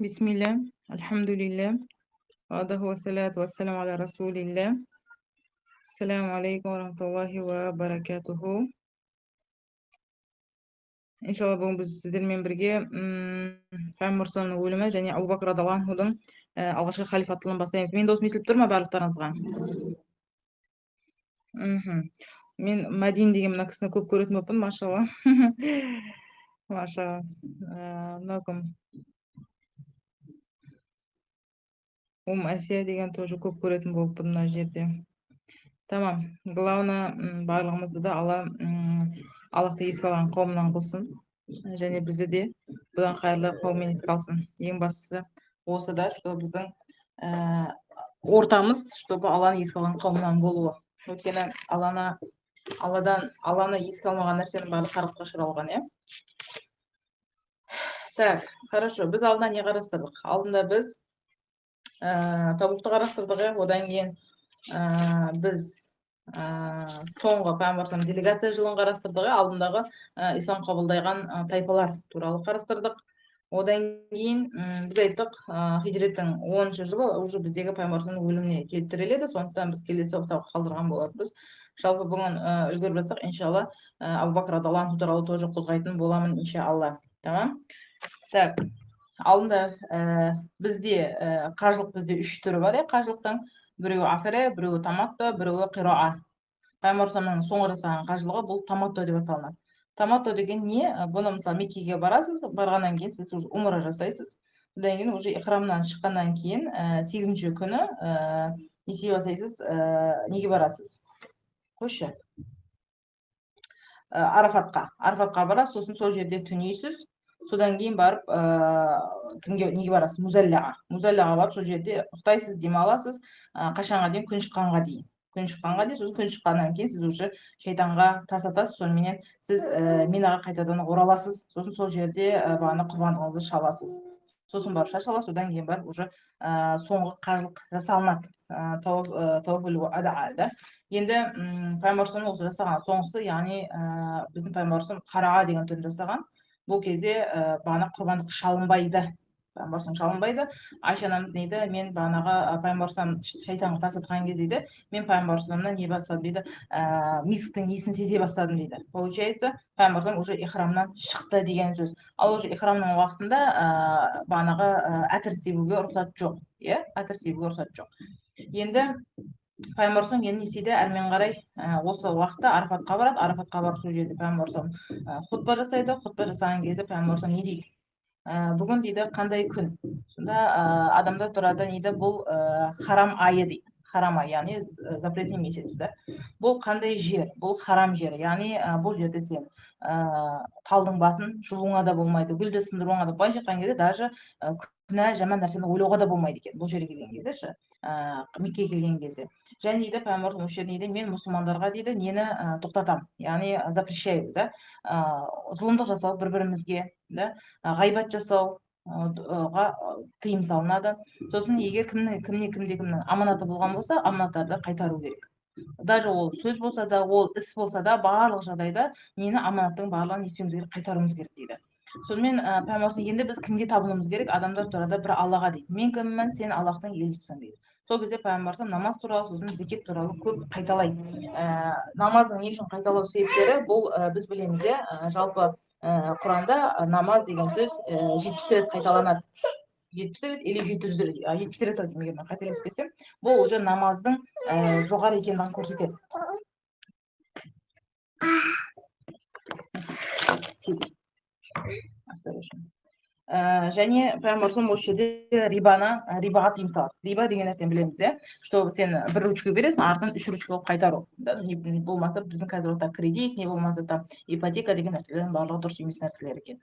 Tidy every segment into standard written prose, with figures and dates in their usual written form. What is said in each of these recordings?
بسم الله الحمد لله وحده والصلاة والسلام على رسول الله. السلام عليكم ورحمة الله وبركاته. İnşallah бүгін біз сіздермен бірге пайғамбар саллаллаху өлімі және Абу Бакр радиаллаху анхудың алғашқы халифаттығын бастаймыз. Менің дауысым естіліп тұр ма барлықтарыңызға? Мен Мәдин деген мына кісіні көп көретін болыппын, машалла. Машалла. Мынау кім? Әсия деген тоже көп көретін болыппын мына жерде. Tamam. Главное, барлығымызды да Аллахты еске алған қауымнан қылсын. Және бізді де бұдан қайырлы қауыммен еске алсын. Ең бастысы осы да, что біздің ортамыз, чтобы Алланы еске алған қауымнан болуы. Өйткені Алланы еске алмаған нәрсенің барлығы қарғысқа ұшыралған, иә? Так, хорошо. Біз алдында не қарастырдық? Алдында біз Табукты қарастырдық, одан кейін біз соңғы пайғамбар делегация жылын қарастырдық, алдындағы ислам қабылдаған тайпалар туралы қарастырдық. Одан кейін біз айттық, хижреттің 10-шы жылы уже біздегі пайғамбардың өліміне келіп тіреледі, сондықтан біз келесі сабақ қалдырған болатынбыз. Жалпы бүгін үлгеріп жатсақ, иншалла, Абу Бакр радиаллаху анху туралы тоже қозғайтын боламын, иншалла. Тамам? Так. Алдында бізде қажылық бізде 3 түрі бар, қажылықтың. Біреуі афере, біреуі таматто, біреуі қироа. Пайғамбарымның соңғы жасаған қажылығы бұл таматто деп аталынады. Таматто деген не? Бұны мысалы Меккеге барасыз, барғаннан кейін сіз уже умра жасайсыз. Одан кейін уже ихрамнан шыққаннан кейін 8-ші күні не істей бастайсыз? Неге барасыз? Қойшы. Арафатқа барасыз, сосын сол жерде түнейсіз. Содан кейін барып неге барасыз? Музаллаға барып сол жерде ұйықтайсыз, демаласыз, қашанға дейін? Күн шыққанға дейін. Сосын күн шыққаннан кейін сіз уже шайтанға тас атасыз, соныменен сіз Минаға қайтадан ораласыз. Сосын сол жерде бағана құрбандығыңызды шаласыз. Сосын барып шашаласыз, одан кейін барып уже соңғы қажылық жасалынады. Енді пайғамбар осы жасаған соңғысы, яғни біздің пайғамбар қараға деген түрін жасаған. Бұл кезде бағана құрбандық шалынбайды. Пайғамбар шалынбайды. Айша анамыз дейді, мен бағанаға пайғамбар шайтанға тас атқан кезде дейді, мен пайғамбарымнан не бастадым дейді, мисктің иісін сезе бастадым дейді. Получается, пайғамбар уже ихрамнан шықты деген сөз. Ал уже ихрамның уақытында бағанаға әтір себуге рұқсат жоқ. Иә, әтір себуге рұқсат жоқ. Енді пайғамбар не істейді? Әрмен қарай осы уақытта Арафатқа барады. Арафатқа барып сол жерде пайғамбар хутба жасайды. Хутба жасаған кезде пайғамбар не дейді? Бүгін дейді қандай күн? Сонда адамдар тұрады, дейді, бұл харам айы дейді. Харам ай, яғни запретный месяц. Бұл қандай жер? Бұл харам жер. Яғни бұл жерде сен талдың басын жұлуыңа да болмайды, гүлді сындыруыңа да, былайша айтқан кезде даже күнә жаман нәрсені ойлауға да болмайды екен бұл жерге келген кезде ше, Меккеге келген кезде. Және дейді пайғамбар осы жерде дейді, мен мұсылмандарға дейді нені тоқтатам, яғни запрещаю, да, зұлымдық жасау бір-бірімізге, да, ғайбат жасауға тыйым салынады. Сосын егер кімнің аманаты болған болса, аманаттарды қайтару керек. Даже ол сөз болса да, ол іс болса да, барлық жағдайда нені аманаттың барлығын естуіміз керек, қайтаруымыз керек дейді. Сонымен пайғамбар енді біз кімге табынуымыз керек? Адамдар тұрады, бір Аллаға дейді. Мен кіммін? Сен Аллахтың елшісің дейді. Сол кезде пайғамбар намаз туралы, сосын зекет туралы көп қайталайды. Намаздың не үшін қайталау себептері? Бұл біз білеміз, жалпы Құранда намаз деген сөз 70 рет қайталанады. 70 рет или 700 рет, 70 рет айтып, егер мен қателеспесем, бұл уже намаздың жоғары екендігін көрсетеді. Және пайғамбар осы жерде рибаға тыйым салады. Риба деген нәрсені білеміз, что сен бір ручка бересің, артынан 3 ручка болып қайтару. Не болмаса біздің қазір орта кредит, не болмаса там ипотека деген нәрселердің барлығы дұрыс емес нәрселер екен.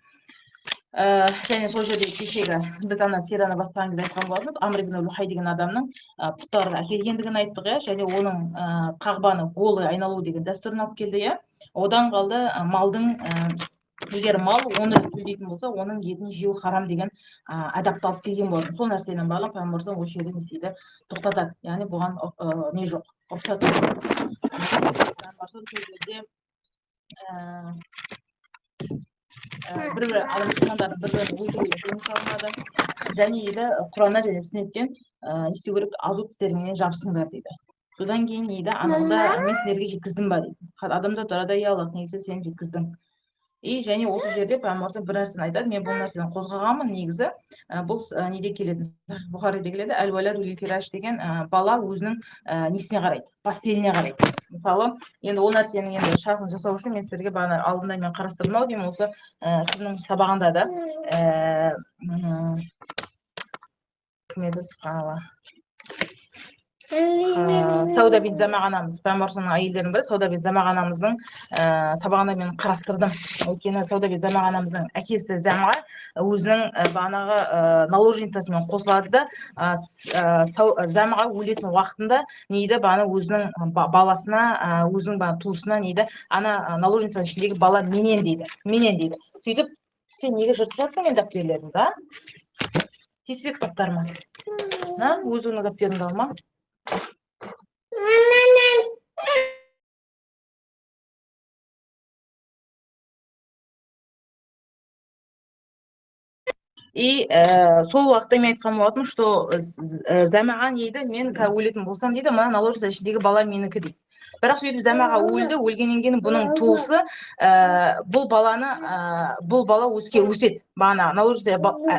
Және сол жерде кешегі біз ана сираны бастаған кезде айтқан болатынбыз, Амр ибн Лухай деген адамның пұттарын әкелгендігін айттық, және оның қағбаны голый айналу деген дәстүрін алып келді. Одан қалды малдың, егер мал оны төлейтін болса, оның етін жеу харам деген әдапты алып келген болатын. Сол нәрсенің барлығын пайғамбар осы жерде не істейді? Тоқтатады. Яғни бұған не жоқ, рұқсат жоқ. Пайғамбар сол жерде мұсылмандардың бір-бірін өлтіруге тыйым салынады. және дейді Құраннан және сүннеттен не істеу керек, азу тістеріңмен жабысыңдар дейді. Содан кейін дейді анығында мен сендерге жеткіздім ба дейді. Адамзат тұрады, иә Аллах, негізі сен жеткіздің. Және осы жерде пайғамбарымыз бір нәрсені айтады, мен бұл нәрсені қозғағанмын негізі. Бұл неде келетін, Бұхариде келеді, әл-валад фираш деген бала өзінің несіне қарайды, постеліне қарайды. Мысалы, енді ол нәрсенің енді шартын жасау үшін мен сіздерге бағана алдында мен қарастырдым ау деймін, осы кімнің сабағында да кім еді, субханалла, Сауда бин Замағ анамыз, пайғамбарымыздың әйелдерінің бірі Сауда бин Замағ анамыздың сабағында мен қарастырдым. Өйткені Сауда бин Замағ анамыздың әкесі Замға өзінің бағанағы наложницасымен қосылады да, Замға өлетін уақытында нейді бағана өзінің баласына, өзінің туысына нейді, ана наложницаның ішіндегі бала менен дейді. Сөйтіп, сен неге жыртып жатсың мен дәптерлерімді, да? Теспек таптарыма. Өзіңнің дәптеріңді алма. Сол уақытта мен айтқан болатынмын, что Замаға дейді, мен өлетін болсам дейді, мына наложница ішіндегі бала менікі дейді. Бірақ сөйтіп Замаға өлді, өлгеннен кейін бұның туысы бұл бала өседі. Бағана наложница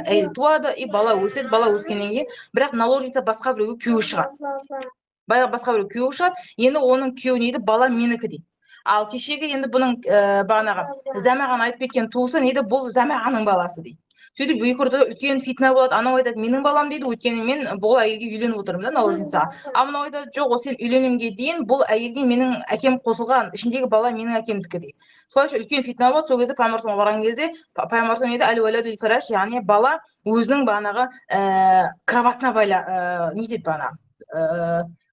әйел туады, бала өседі, бала өскеннен кейін, бірақ наложница басқа біреуге күйеуі шығады. Енді оның күйеуі нейді, бала менікі дейді. Ал кешегі енді бұның бағанағы Замағаны айтып кеткен туысы нейді, бұл Замағаның баласы дейді. Сөйтіп екі ортада үлкен фитна болады. Анау айтады, менің балам дейді, өйткені мен бұл әйелге үйленіп отырмын да, наложницаға. Ал мынау айтады, жоқ, сен үйленімге дейін бұл әйелге менің әкем қосылған, ішіндегі бала менің әкемдікі дейді. Солайша үлкен фитна болады. Сол кезде пайғамбарымызға барған кезде пайғамбарымыз дейді, әл-валаду фираш, яғни бала өзінің бағанағы кроватына не дейді бағана,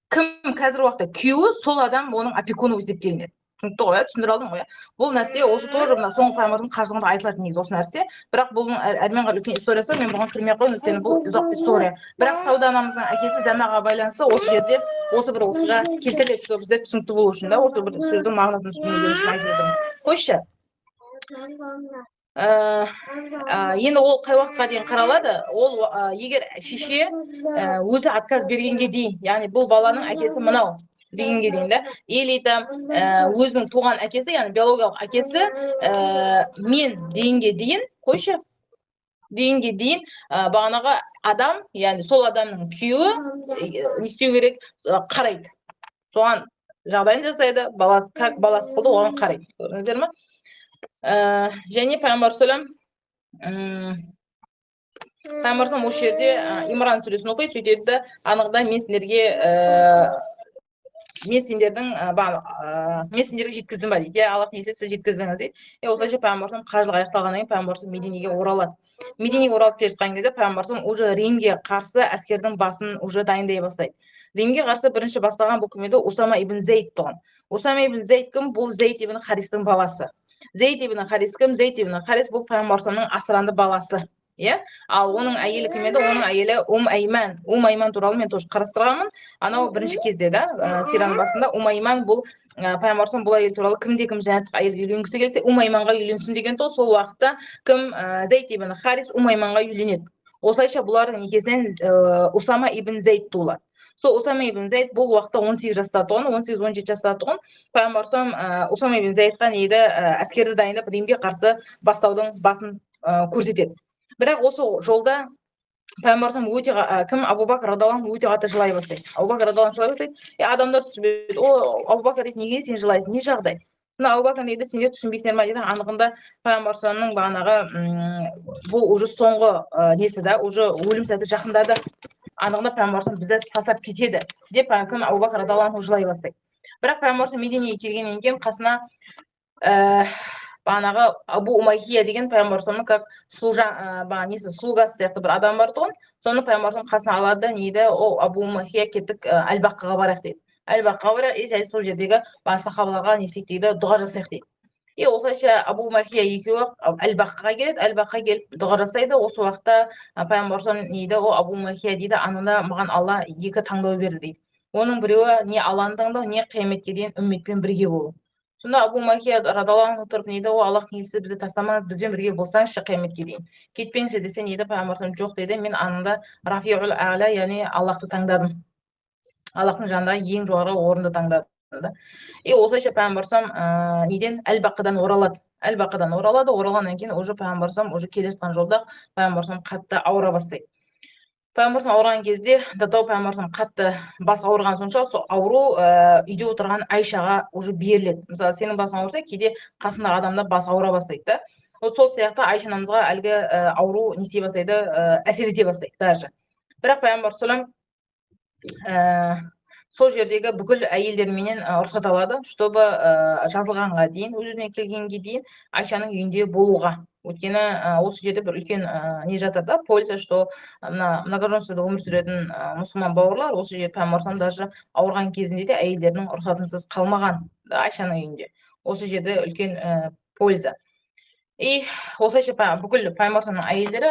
кім қазір уақытта күйеуі, сол адам оның опекуны есептелінеді. Түсінікті ғой, түсіндіре алдым ғой. Бұл нәрсе осы тоже мына соңғы пайғамбардың қажылығында айтылатын негізі осы нәрсе. Бірақ бұның әрмен үлкен историясы, мен бұған кірмей ақ қояйын, өйткені бұл ұзақ история. Бірақ Сауда анамыздың әкесі Замаға байланысты осы жерде осы бір оқиға келтіріледі, что бізде түсінікті болу үшін да, осы бір сөздің мағынасын түсінуге үшін айтып отырмын. Қойшы. Енді ол қай уақытқа дейін қаралады? Ол егер шеше өзі отказ бергенге дейін, яғни бұл баланың әкесі мынау дегенге дейін да, или там өзінің туған әкесі, яғни биологиялық әкесі мен дегенге дейін, қойшы, дегенге дейін бағанағы адам, яғни сол адамның күйеуі не істеу керек, қарайды. Соған жағдайын жасайды, как баласы қылды, оған қарайды. Көрдіңіздер ме? Және пайғамбар осы жерде Имран сүресін оқиды, сөйтеді да, анығында мен сендерге жеткіздім ба дейді. Аллах несі сіз жеткіздіңіз дейді. Осылайша пайғамбар қажылық аяқталғаннан кейін пайғамбар Мединеге оралады. Мединеге оралып келе жатқан кезде пайғамбар уже Римге қарсы әскердің басын уже дайындай бастайды. Римге қарсы бірінші бастаған бұл кім еді? Усама ибн Зейд тұғын. Усама ибн Зейд кім? Бұл Зейд ибн Харистің баласы. Зейд ибн Харис кім? Зейд ибн Харис бұл пайғамбарымның асыранды баласы. Ал оның әйелі кім еді? Оның әйелі Айман. Айман туралы мен тоже қарастырғанмын. Анау бірінші кезде да, сираның басында Айман бұл пайғамбарымыз бұл әйел туралы кімде-кім жәннаттық әйелге үйленгісі келсе, Айманға үйленсін деген то, сол уақытта кім? Зейд ибн Харис Айманға үйленеді. Осылайша бұлардың некесінен Усама ибн Зейд туылады. Сол Усама ибн Зейд бұл уақытта 18 жаста тұғын, 18-17 жаста тұғын. Пайғамбарымыз Усама ибн Зейдқа нейді әскерді дайындап Римге қарсы бастаудың басын көрсетеді. Бірақ осы жолда пайғамбарымыз өте кім? Абу Бакр радиаллаху анху өте қатты жылай бастайды. Абу Бакр радиаллаху анху жылай бастайды. Адамдар түсінбейді. Абу Бакр дейді, неге сен жылайсың? Не жағдай? Абу Бакр дейді, сендер түсінбейсіңдер ме дейді. Анығында пайғамбарымның бағанағы бұл уже соңғы несі да, уже өлім сәті жақындады. Анығында пайғамбарымыз бізді тастап кетеді деп кім? Абу Бакр радиаллаху анху жылай бастайды. Бірақ пайғамбарымыз Мединеге келгеннен кейін қасына бағанағы Абу Умайхия деген пайғамбарымның как слугасы сияқты бір адам бар тұғын. Соны пайғамбарымның қасына алады да, нейді, о Абу Умайхия, кеттік Әл-Баққаға барайық дейді. Әл-Баққаға барайық, және сол жердегі сахабаларға не істейік дейді, дұға жасайық дейді. Осылайша Абу Умайхия екеуі Әл-Баққаға келеді, Әл-Баққа келіп дұға жасайды. Осы уақытта пайғамбарымыз нейді, о Абу Умайхия дейді, анында маған Алла екі таңдау берді дейді. Оның біреуі не Алланы таңдау, не қияметке дейін үмметпен бірге болу. Сонда Абу Макия радиаллаху анху тұрып не дейді, о Аллахтың елшісі, бізді тастамаңыз, бізбен бірге болсаңызшы қияметке дейін. Кетпеңізші десе не дейді, пайғамбарымыз жоқ дейді, мен анында Рафиул А'ла, яғни Аллахты таңдадым. Аллахтың жанындағы ең жоғары орынды таңдады. Осылайша пайғамбарымыз неден Әл-Бақадан оралады. Әл-Бақадан оралғаннан кейін уже пайғамбарымыз уже келе жатқан жолда пайғамбарымыз қатты ауыра бастайды. Пайғамбарымыз ауырған кезде, датау пайғамбарымыз қатты бас ауырған сонша, сол ауру үйде отырған Айшаға уже беріледі. Мысалы, сенің басың ауырса, кейде қасындағы адамда бас ауыра бастайды да. Сол сияқты Айша анамызға әлгі ауру не істей бастайды, әсер ете бастайды даже. Бірақ пайғамбар сол жердегі бүкіл әйелдерменен рұқсат алады, чтобы жазылғанға дейін, өзіне келгенге дейін Айшаның үйінде болуға. Өйткені осы жерде бір үлкен не жатыр да, польза, что многоженствода өмір сүретін мұсылман бауырлар осы жерде пайғамбарымыз даже ауырған кезінде де әйелдерінің рұқсатынсыз қалмаған Айшаның үйінде. Осы жерде үлкен польза. Осылайша бүкіл пайғамбарымыздың әйелдері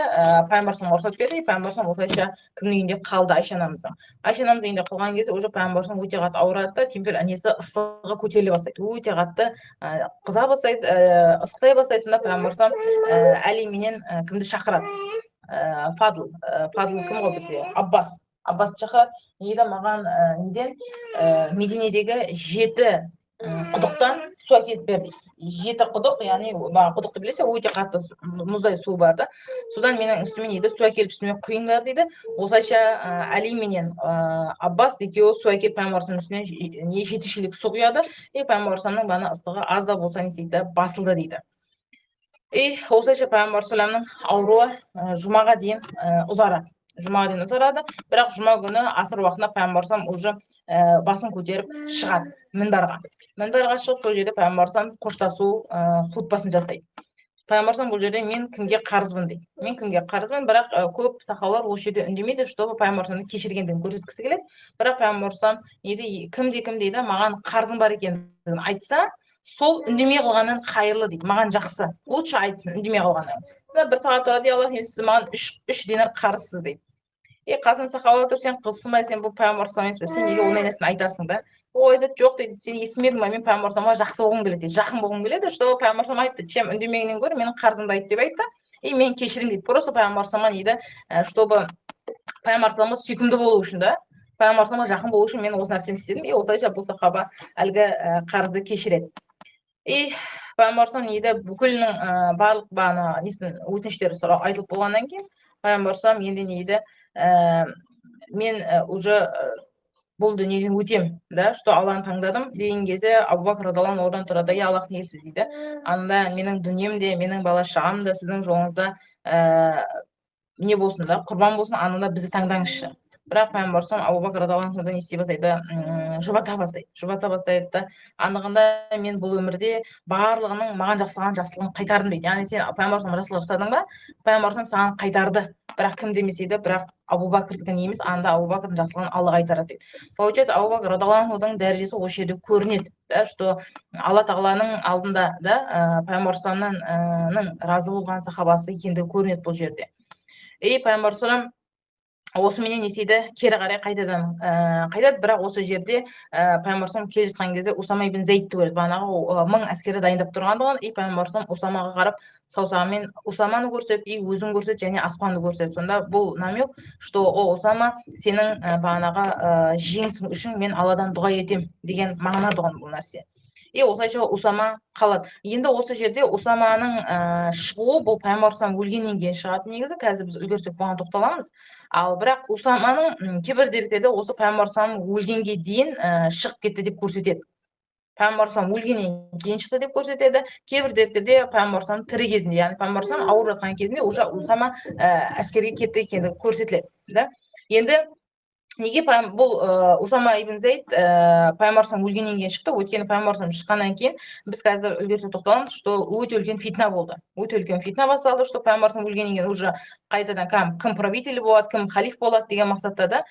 пайғамбарымызға рұқсат берді, пайғамбарымыз осылайша кімнің үйінде қалды, Айша анамыздың. Айша анамыздың үйінде қалған кезде уже пайғамбарымыз өте қатты ауырады да, температурасы ыстығы көтеріле бастайды, өте қатты қыза бастайды, ыстықтай бастайды. Сонда пайғамбарымыз Әли менен кімді шақырады? Фадл кім ғой бізде? Аббасты шақырады. Еді маған неден Мединедегі 7 құдықтан су әкеліп бер дейді. 7 құдық, яғни құдықты білесіз, өте қатты мұздай су бар да. Содан менің үстіме дейді, су әкеліп үстіме құйыңдар дейді. Осылайша Әли менен Аббас екеуі су әкеліп пайғамбарымыздың үстіне 7 шелек су құяды. Пайғамбарымыздың бана ыстығы аз да болса не істейді, басылды дейді. Осылайша пайғамбарымыздың ауруы жұмаға дейін ұзарады. Бірақ жұма күні асыр уақытында пайғамбарымыз уже басын көтеріп шығады мінбарға. Мінбарға шығып, сол жерде пайғамбарымыз қоштасу хутбасын жасайды. Пайғамбарымыз бұл жерде мен кімге қарызбын дейді. Мен кімге қарызбын, бірақ көп сахабалар осы жерде үндемейді, чтобы пайғамбарымыздың кешіргендігін көрсеткісі келеді. Бірақ пайғамбарымыз кімде дейді, маған қарызым бар екендігін айтса, сол үндемей қалғаннан қайырлы дейді. Маған жақсы. Лучше айтсын үндемей қалғаннан. Бір сағат тұрады, Аллах, сіз маған 3 динар қарызсыз дейді. Қасында сахабалар отырып, сен қызсың ба, сен бұл пайғамбарымыз емес пе, сен неге ондай нәрсені айтасың да? Ол айтады, жоқ дейді, сен естімедің ба, мен пайғамбарымызға жақсы болғым келеді дейді, жақын болғым келеді, что пайғамбарымыз айтты, чем үндемегеннен гөрі менің қарызымды айт деп айтты. Мен кешірім дейді. Просто пайғамбарымызға дейді, чтобы пайғамбарымыз сүйкімді болу үшін да, пайғамбарымызға жақын болу үшін мен осы нәрсені істедім. Осылайша бұл сахаба әлгі қарызды кешіреді. Пайғамбарымыз дейді, бүкілінің барлық өтініштері айтылып болғаннан кейін пайғамбарымыз енді дейді, мен уже бұл дүниеден өтем, да, что Алланы таңдадым деген кезде Абу Бакр радиаллаху анху ордан тұрады, Аллахтың елшісі дейді, анда менің дүнием де, менің бала шағам да сіздің жолыңызда не болсын да, құрбан болсын, анда бізді таңдаңызшы. Бірақ пайғамбарымыз Абу Бакр радиаллаху анхудан не істей бастайды, жұбата бастайды да, анығында мен бұл өмірде барлығының маған жасалған жақсылығын қайтардым дейді. Яғни сен пайғамбарымызға жақсылық жасадың ба, пайғамбарымыз саған қайтарды. Бірақ кім демесе де, бірақ Абу Бакрдікін емес, анда Абу Бакрдың жақсылығын Алла қайтарады дейді. Получается, Абу Бакр радиаллаху анхудың дәрежесі осы жерде көрінеді, да, что Алла тағаланың алдында да пайғамбарымыздың разы болған сахабасы екендігі көрінеді бұл жерде. Пайғамбарымыз осыменен не істейді, кері қарай қайтадан қайтады, бірақ осы жерде пайғамбарымыз келе жатқан кезде Усама ибн Зейдті көреді. Бағанағы 1000 әскері дайындап тұрғандығын, пайғамбарымыз Усамаға қарап саусағымен Усаманы көрсетеді, өзін көрсетеді және аспанды көрсетеді. Сонда бұл намек, что о Усама, сенің бағанағы жеңісің үшін мен Алладан дұға етем деген мағына тұғын бұл нәрсе. Осылайша Усама қалады. Енді осы жерде Усаманың шығуы бұл пайғамбарымыз өлгеннен кейін шығады негізі. Қазір біз үлгерсек бұған тоқталамыз. Ал бірақ Усаманың кейбір деректерде осы пайғамбарымыз өлгенге дейін шығып кетті деп көрсетеді. Пайғамбарымыз өлгеннен кейін шықты деп көрсетеді. Кейбір деректерде пайғамбарымыз тірі кезінде, яғни пайғамбарымыз ауырып жатқан кезінде уже Усама әскерге кетті екендігі көрсетіледі, да? Енді неге бұл Усама ибн Зейд пайғамбарымыз өлгеннен кейін шықты? Өйткені пайғамбарымыз шыққаннан кейін біз қазір үлгерсек тоқталамыз, что өте үлкен фитна болды. Өте үлкен фитна басталды, что пайғамбарымыз өлгеннен кейін уже қайтадан кім правитель болады, кім халиф болады деген мақсатта да.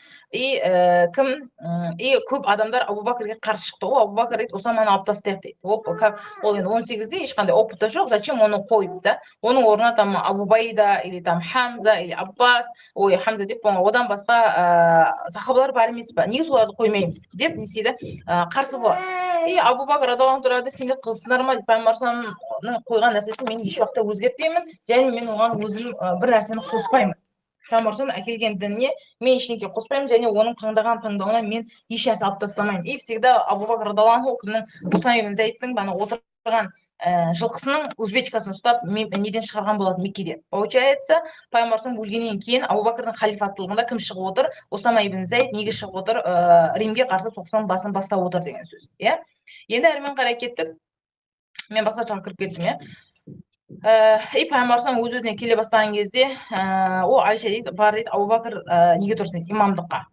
Көп адамдар Абу Бакрге қарсы шықты. Абу Бакр дейді, Усаманы алып тастайық дейді. Ол енді 18-де ешқандай опыты жоқ, зачем оны қойып, да? Оның орнына там Абу Байда или там Хамза или Аббас, Хамза деп одан басқа сахабалар бар емес па, неге соларды қоймаймыз деп не істейді, қарсы болады. И Абу Бакр радиаллаху анху тұрады, сендер қызсыңдар ма, пайғамбарымның қойған нәрсесін мен еш уақытта өзгертпеймін, және мен оған өзім бір нәрсені қоспаймын. Пайғамбарымның әкелген дініне мен ештеңе қоспаймын, және оның таңдаған таңдауына мен еш нәрсе алып тастамаймын. И всегда Абу Бакр радиаллаху анху кімнің, Усама ибн Заидтің бана отырған жылқысының узбечкасын ұстап неден шығарған болады, Меккеден. Получается, пайғамбарымыз өлгеннен кейін Абу Бакрдың халифаттылығында кім шығып отыр? Усама ибн Заид неге шығып отыр? Римге қарсы соғыстан басын бастап отыр деген сөз. Иә. Енді әрмен қарай кеттік. Мен басқа жаққа кіріп кеттім, иә. И пайғамбарымыз өз-өзіне келе бастаған кезде, о Айша дейді, бар дейді, Абу Бакр неге тұрсын дейді, имамдыққа.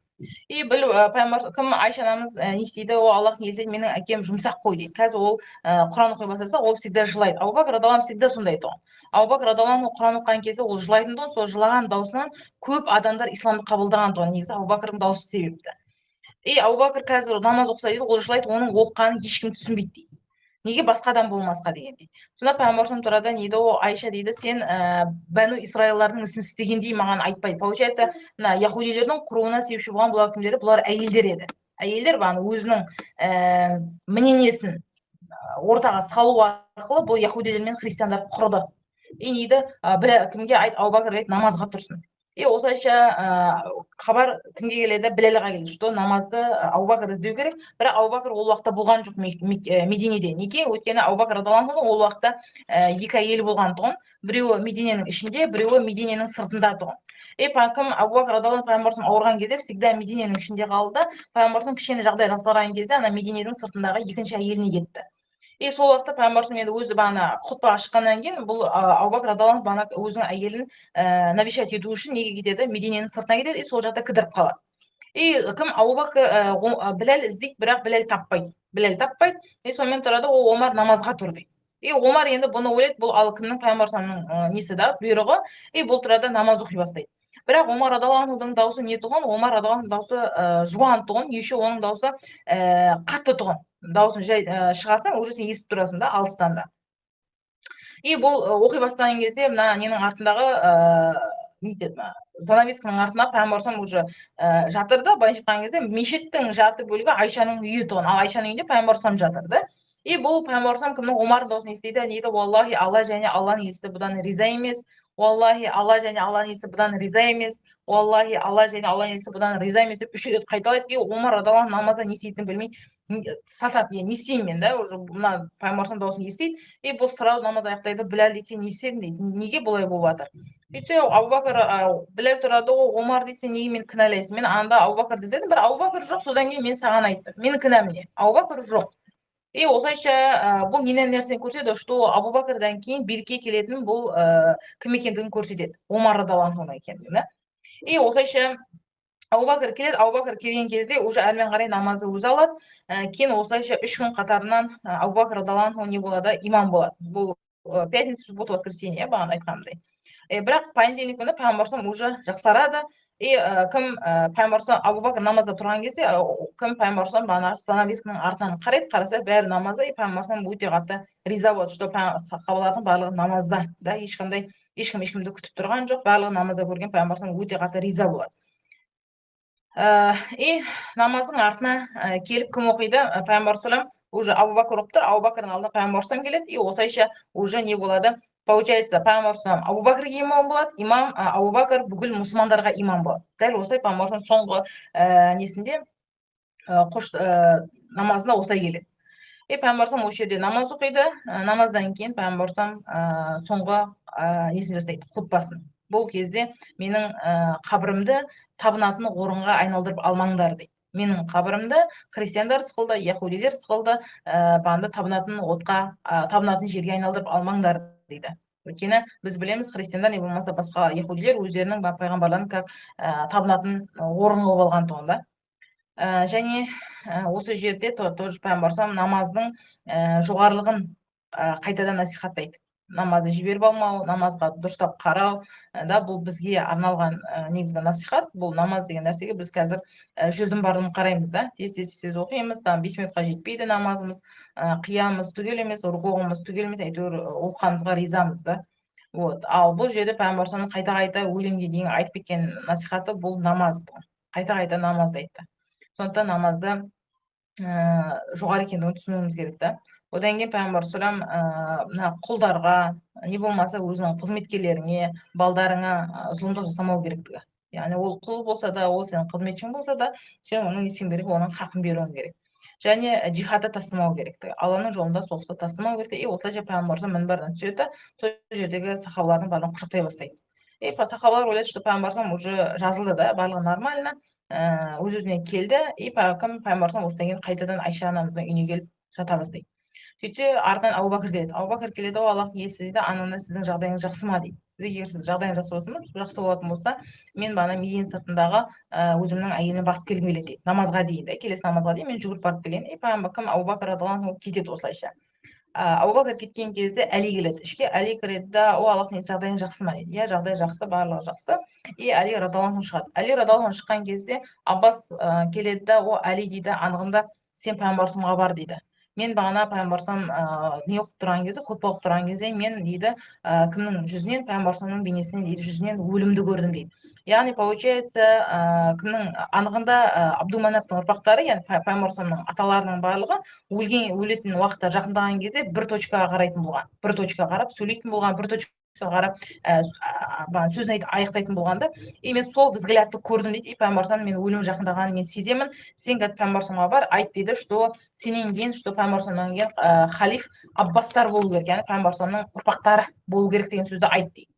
И пайғамбар кім, Айша анамыз не істейді, о Аллахтың елшісі, менің әкем жұмсақ қой дейді. Қазір ол Құран оқи бастаса, ол всегда жылайды. Абу Бакр радиаллаху анху всегда сондай тұғын. Абу Бакр радиаллаху анху Құран оқыған кезде ол жылайтын тұғын, сол жылаған даусынан көп адамдар исламды қабылдаған тұғын. Негізі Абу Бакрдың дауысы себепті. И Абу Бакр қазір намаз оқыса дейді, ол жылайды, оның оқығанын ешкім түсінбейді дейді. Неге басқа адам болмасқа дегендей. Сонда пайғамбарымыз тұрады, не дейді, о Айша дейді, сен Бәну Исраилардың ісін істегендей маған айтпайды. Получается, мына яһудилердің құруына себепші болған бұлар кімдер? Бұлар әйелдер еді. Әйелдер өзінің мнениесін ортаға салу арқылы бұл яһудилер мен христиандар құрды. И не дейді, кімге айт, Абу Бакр дейді, намазға тұрсын. И осылайша хабар кімге келеді? Біләлға келеді, что намазды Абу Бакр іздеу керек. Бірақ Абу Бакр ол уақытта болған жоқ Мединеде. Неге? Өйткені Абу Бакр радиаллаху анху ол уақытта екі әйел болған тұғын. Біреуі Мединенің ішінде, біреуі Мединенің сыртында тұғын. И Абу Бакр радиаллаху анху пайғамбарымыз ауырған кезде всегда Мединенің ішінде қалды. Пайғамбарымыз кішкене жағдай жасалған кезде ана Мединенің сыртындағы екінші әйеліне кетті. И сол уақытта пайғамбарымыз енді өзі бана хутбаға шыққаннан кейін бұл Абу Бакр радиаллаху анху бана өзінің әйелін навещать ету үшін неге кетеді? Мединенің сыртына кетеді, и сол жақта кідіріп қалады. И кім? Абу Бакр Біләл іздейді, бірақ Біләл таппайды. И сонымен тұрады, о Омар намазға тұр дейді. И Омар енді бұны ойлайды, бұл кімнің? Пайғамбарымның несі да, бұйрығы. И бұл тұрады намаз оқи бастайды. Бірақ Омар радиаллаху анхудың дауысы не тұғын? Омар радиаллаху анхудың дауысы жуан тұғын, еще оның дауысы қатты тұғын. Дауысын жай шығарсаң, уже сен естіп тұрасың да, алыстан да. И бұл оқи бастаған кезде мына ненің артындағы занавесканың артында пайғамбарымыз уже жатыр да, былайша айтқан кезде мешіттің жарты бөлігі Айшаның үйі тұғын, ал Айшаның үйінде пайғамбарымыз жатыр да. И бұл пайғамбарымыз кімнің? Омардың дауысын естиді, не дейді? Уаллахи, Алла және Алланың елшісі бұдан риза емес. Уаллахи, Алла және Алланың елшісі бұдан риза емес. Уаллахи, Алла және Алланың елшісі бұдан риза емес деп 3 рет қайталайды. И Омар радиаллаху анху намазда не істейтінін білмей сасады. Не істеймін мен да, уже мына пайғамбарымыздың дауысын естиді. И бұл сразу намаз аяқтайды. Біләл дейді, не істедің дейді, неге бұлай болып жатыр? Сөйтсе Абу Бакр Біләл тұрады, Омар дейді, неге мені кінәлайсың? Мен анда Абу Бакрды іздедім, бір Абу Бакр жоқ, содан кейін мен саған айттым. Менің кінәм не? Абу Бакр жоқ. И осылайша бұл нені нәрсені көрсетеді, что Абу Бакрдан кейін билікке келетін бұл кім екендігін көрсетеді. Омар радиаллаху анху екендігін. И осылайша Абу Бакр келеді, Абу Бакр келген кезде уже әрмен қарай намазды өзі алады. Кейін осылайша 3 күн қатарынан Абу Бакр радиаллаху анху не болады? Имам болады. Бұл пятница, суббота, воскресенье, бағана айтқанымдай. Бірақ понедельник күні пайғамбарымыз уже жақсарады. И кім пайғамбарымыз Абу Бакр намазда тұрған кезде, кім пайғамбарымыз бағана занавесканың артынан қарайды, қараса бәрі намазда, и пайғамбарымыз өте қатты риза болады, что сахабалардың барлығы намазда, да, ешкімді күтіп тұрған жоқ, барлығы намазда көрген пайғамбарымыз өте қатты риза болады. И намаздың артына келіп кім оқиды? Пайғамбарымыз уже Абу Бакр оқып тұр, Абу Бакрдың алдына пайғамбарымыз келеді, и осылайша уже не болады? Получается, пайғамбарымыз Абу Бакрге имам болады, имам Абу Бакр бүкіл мұсылмандарға имам болады. Дәл осылай пайғамбарымыз соңғы несінде намазында осылай келеді. И пайғамбарымыз осы жерде намаз оқиды, намаздан кейін пайғамбарымыз соңғы несін жасайды, хутбасын. Бұл кезде менің қабірімді табынатын орынға айналдырып алмаңдар дейді. Менің қабірімді христиандар сықылды, яһудилер сықылды, банды табынатын жерге айналдырып алмаңдар дейді. Өйткені біз білеміз, христиандар не болмаса басқа яһудилер өздерінің пайғамбарларын как табынатын орын қылып алған тұғында. Және осы жерде тоже пайғамбарымыз намаздың жоғарылығын қайтадан насихаттайды. Намазды жіберіп алмау, намазға дұрыстап қарау, да, бұл бізге арналған негізгі насихат. Бұл намаз деген нәрсеге біз қазір жүздің барлығын қараймыз, да, тез оқимыз, 5 минутқа жетпейді намазымыз, қиямыз түгел емес, рукуғымыз түгел емес, әйтеуір оқығанымызға ризамыз, да. Вот. Ал бұл жерде пайғамбарымыз қайта өлімге дейін айтып кеткен насихаты бұл намаз. қайта намаз айтты. Сондықтан намазды жоғары екендігін түсінуіміз керек та. Одан кейін пайғамбар салам мына құлдарға не болмаса өзінің қызметкерлеріңе, балдарыңа зұлымдық жасамау керектігі. Яғни ол құл болса да, ол сенің қызметшің болса да, сен оның не істеуің керек, оның хақын беруің керек. Және джихадты тастамау керектігі. Алланың жолында соғысты тастамау керек. И осылайша пайғамбар мінбардан түседі, сол жердегі сахабалардың барлығын құшақтай бастайды. И сахабалар ойлайды, что пайғамбар уже жазылды да, барлығы нормально, өз-өзіне келді. И пайғамбар осыдан кейін қайтадан Айша анамыздың үйіне келіп жата бастайды. Сөйтсе артынан Абу Бәкір келеді. Абу Бәкір келеді, о Аллахтың елшісі дейді, ананда сіздің жағдайыңыз жақсы ма дейді. Сізде егер сіздің жағдайыңыз жақсы болатын болса, мен бағана мейін сыртындағы өзімнің әйеліме барып келгім келеді дейді. Намазға дейін де, келесі намазға дейін мен жүгіріп барып келейін. И пайғамбар Абу Бәкір радиаллаху анху кетеді осылайша. Абу Бәкір кеткен кезде Әли келеді. Ішке Әли кіреді да, о Аллахтың елшісі, жағдайың жақсы ма дейді. Иә, жағдай жақсы, барлығы жақсы. И Әли радиаллаху анху шығады. Әли радиаллаху анху шыққан кезде Аббас келеді да, о Әли дейді, анығында сен пайғамбарымызға бар дейді. Мен бағана пайғамбарым не оқып тұрған кезде, хутба оқып тұрған кезде мен дейді кімнің жүзінен, пайғамбарымның бейнесінен дейді жүзінен өлімді көрдім дейді. Яғни получается кімнің анығында Абдуманаптың ұрпақтары, яғни пайғамбарымның аталарының барлығы өлетін уақытта жақындаған кезде бір точкаға қарайтын болған, бір точкаға қарап сөйлейтін болған, бір точкаға қарап сөзін аяқтайтын болғанда, и мен сол взглядты көрдім дейді. И пайғамбар мен өлім жақындағанын мен сеземін, сен қазір пайғамбарымға бар, айт дейді, что сенен кейін, что пайғамбарымнан кейін халиф Аббастар болу керек, яғни пайғамбарымның ұрпақтары болу керек деген сөзді айт дейді.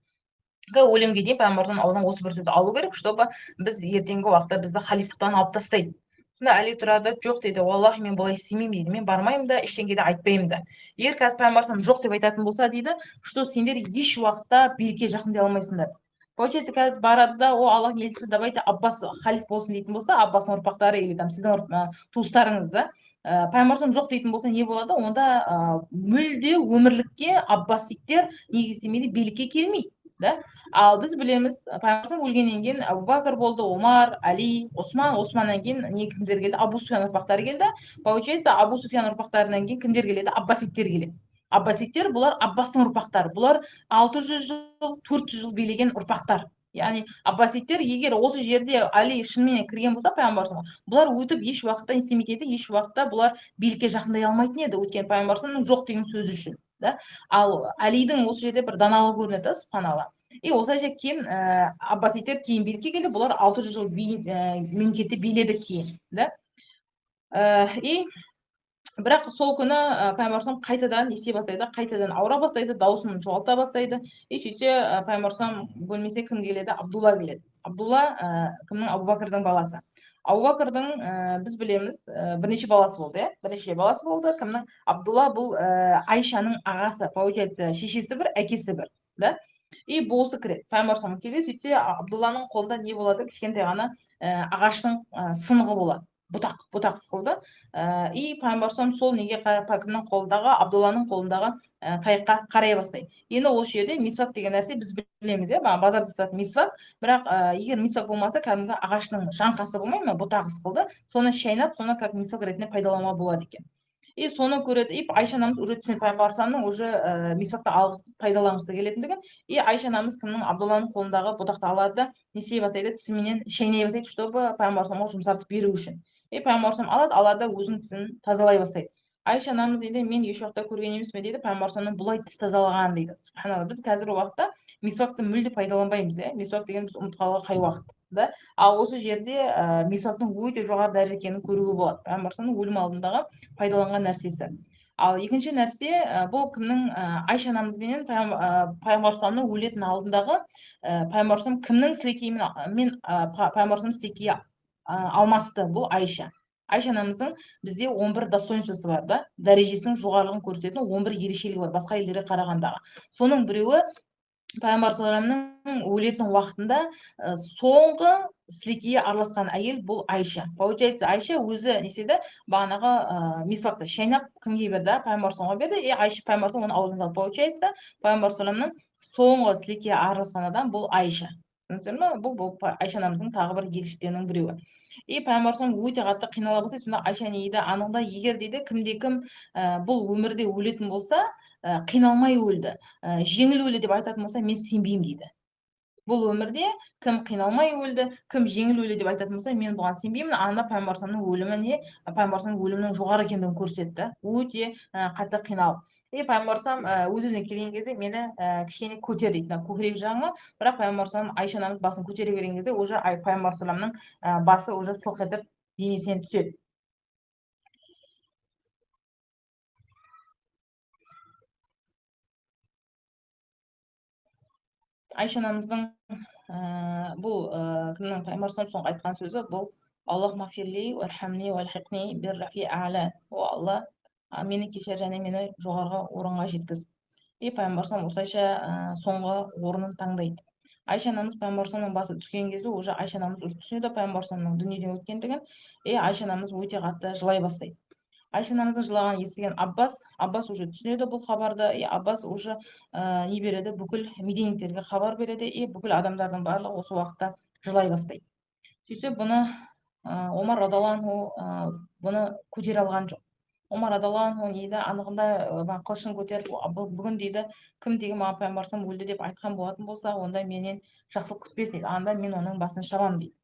Өлімге дейін пайғамбарымның аузынан осы бір сөзді алу керек, чтобы біз ертеңгі уақытта бізді халифтықтан алып тастайды. Сонда Әли тұрады, жоқ дейді, уаллахи мен бұлай істемеймін дейді, мен бармаймын да, ештеңе де айтпаймын да. Егер қазір пайғамбарым жоқ деп айтатын болса дейді, что сендер еш уақытта билікке жақындай алмайсыңдар. Получается, қазір барады да, о Аллах елшісі, давайте Аббас халиф болсын дейтін болса, Аббастың ұрпақтары или там сіздің туыстарыңыз да, пайғамбарым жоқ дейтін болса не болады? Онда мүлде өмірлікке аббаситтер неге істемейді? Билікке келмейді. Да? Ал біз білеміз, пайғамбар өлгеннен кейін Абу Бәкір болды, Омар, Әли, Османнан кейін не кімдер келді? Абу Суфиян ұрпақтары келді. Получается, Абу Суфиян ұрпақтарынан кейін кімдер келеді? Аббаситтер келеді. Аббаситтер бұлар Аббастың ұрпақтары. Бұлар 600 жыл, 400 жыл билеген ұрпақтар. Яғни аббаситтер егер осы жерде Әли шынымен кірген болса пайғамбарымызға, бұлар өтіп еш уақытта не істемейтін еді, еш уақытта бұлар билікке жақындай алмайтын еді, өйткені пайғамбарымның жоқ деген сөзі үшін. Да? Ал Әлидің осы жерде бір даналығы көрінеді, субханалла. И осылайша кейін аббаситтер кейін билікке келді, бұлар 600 жыл мемлекетті биледі кейін. Да? И бірақ сол күні пайғамбарым қайтадан ести бастайды, қайтадан ауыра бастайды, дауысын жоғалта бастайды. И сөйтсе пайғамбарым бөлмесіне кім келеді? Абдулла келеді. Абдулла кімнің? Абу Бәкірдің баласы. Абу Бәкірдің біз білеміз бірнеше баласы болды, иә? Бірнеше баласы болды. Кімнің? Абдулла бұл Айшаның ағасы, получается, шешесі бір, әкесі бір, да? И болысы кіреді. Пайғамбарым келеді, сөйтсе Абдулланың қолында не болады? Кішкентай ғана ағаштың сынығы болады. Бұтақ сықылды. И пайғамбарым сол неге кімнің қолындағы, Абдулланың қолындағы таяққа қарай бастайды. Енді осы жерде мисвак деген нәрсе біз білеміз, иә, базарда сататын мисвак. Бірақ егер мисвак болмаса, кәдімгі ағаштың жаңқасы болмай ма, бұтағы сықылды, соны шайнап, соны как мисвак ретінде пайдалануға болады екен. И соны көреді, и Айша анамыз уже түсінеді пайғамбарымның уже мисвакты пайдаланғысы келетіндігін. И Айша анамыз кімнің? Абдулланың қолындағы бұтақты алады да не істей бастайды? Тісіменен шайнай бастайды, чтобы пайғамбарымға жұмсартып беру үшін. И пайғамбарым алады да өзінің тісін тазалай бастайды. Айша анамыз дейді, мен еш уақытта көрген емеспін дейді, пайғамбарымның бұлай тіс тазалағанын дейді. Субханалла, біз қазіргі уақытта мисвакты мүлде пайдаланбаймыз, иә. Мисвак деген біз ұмытып қалған қай уақыт, да? Ал осы жерде мисвактың өте жоғары дәреже екенін көруге болады. Пайғамбарымның өлім алдындағы пайдаланған нәрсесі. Ал екінші нәрсе, бұл кімнің? Айша анамызбенен пайғамбарымның өлетін алдындағы пайғамбарым кімнің сілекейімен пайғамбарымның сілекейі алмасты? Бұл Айша. Айша анамыздың бізде 11 достоинствосы бар, да? Дәрежесінің жоғарылығын көрсететін 11 ерекшелігі бар, басқа елдерге қарағандағы. Соның біреуі пайғамбарымның өлетін уақытында соңғы сілекейі араласқан әйел бұл Айша. Получается, Айша өзі не істеді? Бағанағы мисвакты шайнап кімге берді? Пайғамбарымға берді. И Айша пайғамбарым оның аузына салды. Получается, пайғамбарымның соңғы сілекейі араласқан адам бұл Айша. Бұл Айша анамыздың тағы бір ерекшеліктерінің біреуі. И пайғамбарым өте қатты қинала бастайды. Сонда Айша не дейді? Анығында егер дейді кім бұл өмірде өлетін болса, қиналмай өлді, жеңіл өлді деп айтатын болса, мен сенбеймін дейді. бұл өмірде кім қиналмай өлді, кім жеңіл өлді деп айтатын болса, мен бұған сенбеймін. Анда пайғамбарымның өлімі не? Пайғамбарымның өлімінің жоғары екендігін көрсетті. Өте қатты қиналып. Пайғамбарым өз-өзіне келген кезде мені кішкене көтер дейді, көкірек жағыма. Бірақ пайғамбарым Айша анамыз басын көтере берген кезде уже пайғамбарымның басы уже сылқ етіп денесінен түседі. Айша анамыздың бұл кімнің пайғамбарымыз соңғы айтқан сөзі бұл: Аллах мафирли уархамни уалхиқни биррафи а'ла. О Алла, мені кешір және мені жоғарғы орынға жеткіз. Пайғамбарымыз осылайша соңғы орнын таңдайды. Айша анамыз пайғамбарымның басы түскен кезде уже Айша анамыз уже түсінеді пайғамбарымның дүниеден өткендігін. Айша анамыз өте қатты жылай бастайды. Айша анамыздың жылағанын естіген Аббас уже түсінеді бұл хабарды. Аббас уже не береді, бүкіл мединеттерге хабар береді. Бүкіл адамдардың барлығы осы уақытта жылай бастайды. Сөйтсе бұны Омар радиаллаху анху бұны көтере алған жоқ. Омар радиаллаху анху дейді, анығында қылышын көтеріп, бүгін дейді, кім деген маған пайғамбарым өлді деп айтқан болатын болса, онда менен жақсылық күтпесін дейді. Анда мен оның басын шабамын дейді.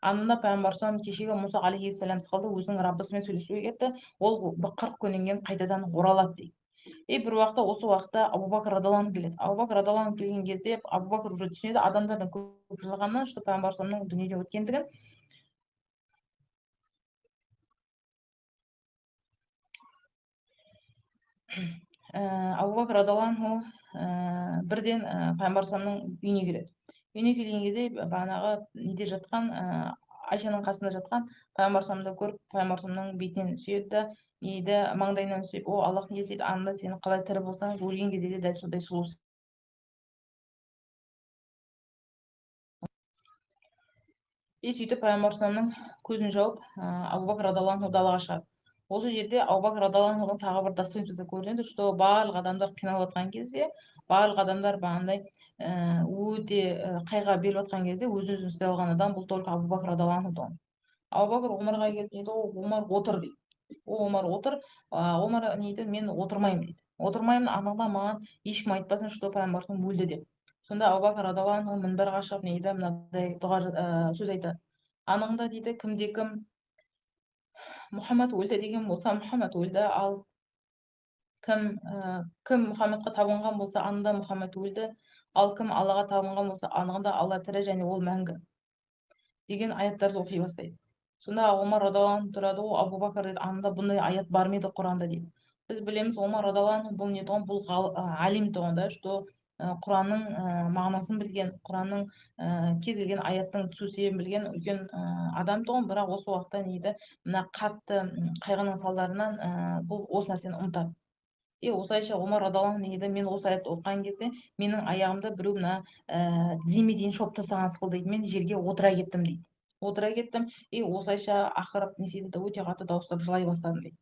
Анда пайғамбарым кешегі Мұса алейхиссалам сықылды өзінің Раббысымен сөйлесуге кетті. Ол 40 күннен кейін қайтадан оралады дейді. Бір уақытта осы уақытта Абу Бакр радиаллаху анху келеді. Абу Бакр радиаллаху анху келген кезде Абу Бакр уже түсінеді адамдардың көп жылағанынан, что пайғамбарымның дүниеден өткендігін. Абу Бакр радиаллаху анху бірден пайғамбарымның үйіне келеді. Үйіне келген кезде бағанағы неде жатқан Айшаның қасында жатқан пайғамбарымды көріп, пайғамбарымның бетінен сүйеді дейді, маңдайынан сүйіп, о Аллах не дейді, анда сені қалай тірі болсаң, өлген кезде де дәл сондай сұлусың. Сөйтіп пайғамбарымның көзін жауып, Абу Бакр радиаллаху анху далаға шығады. Осы жерде Абу Бакр радиаллаху анхудың тағы бір достоинствосы көрінеді, что барлық адамдар қиналып жатқан кезде, барлық адамдар бағандай өте қайға беріп жатқан кезде өз-өзін ұстай алған адам бұл только Абу Бакр радиаллаху анху. Абу Бакр Омарға келіп дейді, Омар отыр дейді. Омар отыр, Омар не дейді, мен отырмаймын дейді. Отырмаймын, анығында маған ешкім айтпасын, что пайғамбарым өлді деп. Сонда Абу Бакр радиаллаху анху мінберге шығып не дейді, мынадай сөз айтады. Анығында дейді, кім Мұхаммад өлді деген болса, Мұхаммад өлді, ал кім Мұхаммадқа табынған болса, анында Мұхаммад өлді, ал кім Аллаға табынған болса, анығында Алла тірі және ол мәңгі деген аяттарды оқи бастайды. Сонда Омар радиаллаху анху тұрады, о Абу Бакр дейді, анында бұндай аят бар ма еді Құранда дейді. Біз білеміз, Омар радиаллаху анху бұл не тұғын, бұл алим тұғын да, что Құранның мағынасын білген, Құранның кез келген аяттың түсу себебін білген үлкен адам тұғын. Бірақ осы уақытта не дейді, мына қатты қайғының салдарынан бұл осы нәрсені ұмытады. Осылайша Омар радиаллаху анху дейді, мен осы аятты оқыған кезде менің аяғымды біреу мына тіземе дейін шоқып тастаған сықыл дейді, мен жерге отыра кеттім дейді. Отыра кеттім, осылайша ақырып не дейді, өте қатты дауыстап жылай бастадым дейді.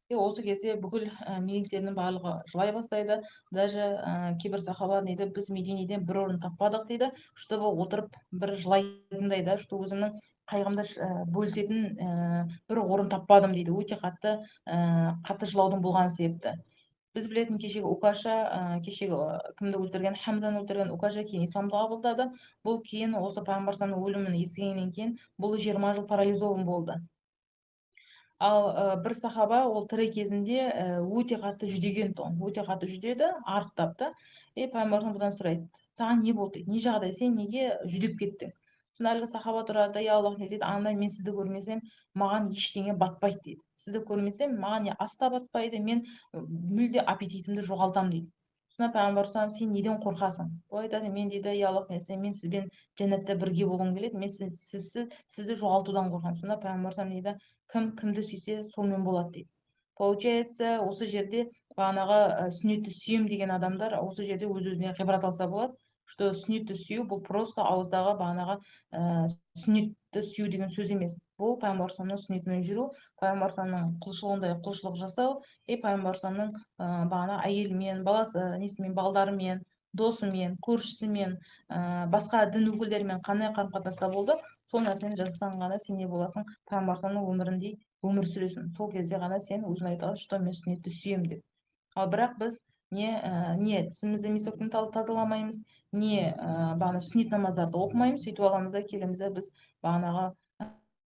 Осы кезде бүкіл мединеттердің барлығы жылай бастайды. Даже кейбір сахаба дейді, біз Мединеден бір орын таппадық дейді, чтобы отырып бір жылайтындай да, что өзімнің қайғымды бөлісетін бір орын таппадым дейді. Өте қатты жылаудың болған себепті. Біз білетін кешегі Укаша, кешегі кімді өлтірген, Хамзаны өлтірген Укаша кейін исламды қабылдады. Бұл кейін осы пайғамбарымның өлімін естігеннен кейін бұл 20 жыл парализован болды. Ал бір сахаба ол тірі кезінде өте қатты жүдеген тұғын, өте қатты жүдеді, арықтап та. Пайғамбарымыз бұдан сұрайды, саған не болды дейді, не жағдай, сен неге жүдеп кеттің? Сонда әлгі сахаба тұрады, я Аллах не дейді, андай мен сізді көрмесем, маған ештеңе батпайды дейді. Сізді көрмесем, маған не ас та батпайды, мен мүлде аппетитімді жоғалтамын дейді. Сонда пайғамбарымыз, сен неден қорқасың? Ол айтады, мен дейді, я Аллах не дейді, мен сізбен жәннатта бірге болғым келеді, мен сізді жоғалтудан қорқамын. Сонда пайғамбарымыз дейді, кімді сүйсе сонымен болады дейді. Получается, осы жерде бағанағы сүннетті сүйем деген адамдар осы жерде өз-өзіне ғибрат алса болады, что сүннетті сүю бұл просто ауыздағы бағанағы сүннетті сүю деген сөз емес. Бұл пайғамбарымның сүннетімен жүру, пайғамбарымның құлшылығындай құлшылық жасау, пайғамбарымның бағана әйелімен, несімен, балдарымен, досымен, көршісімен, басқа дін өкілдерімен қандай қарым-қатынаста болды, сол нәрсені жасасаң ғана сен не боласың, пайғамбарымның өміріндей өмір сүресің. Сол кезде ғана сен өзің айта аласың, что мен сүннетті сүйемін деп. Ал бірақ біз не тісімізді месоктен тазаламаймыз, не бағана сүннет намаздарды оқымаймыз, сөйтіп аламыз да келеміз да біз бағанағы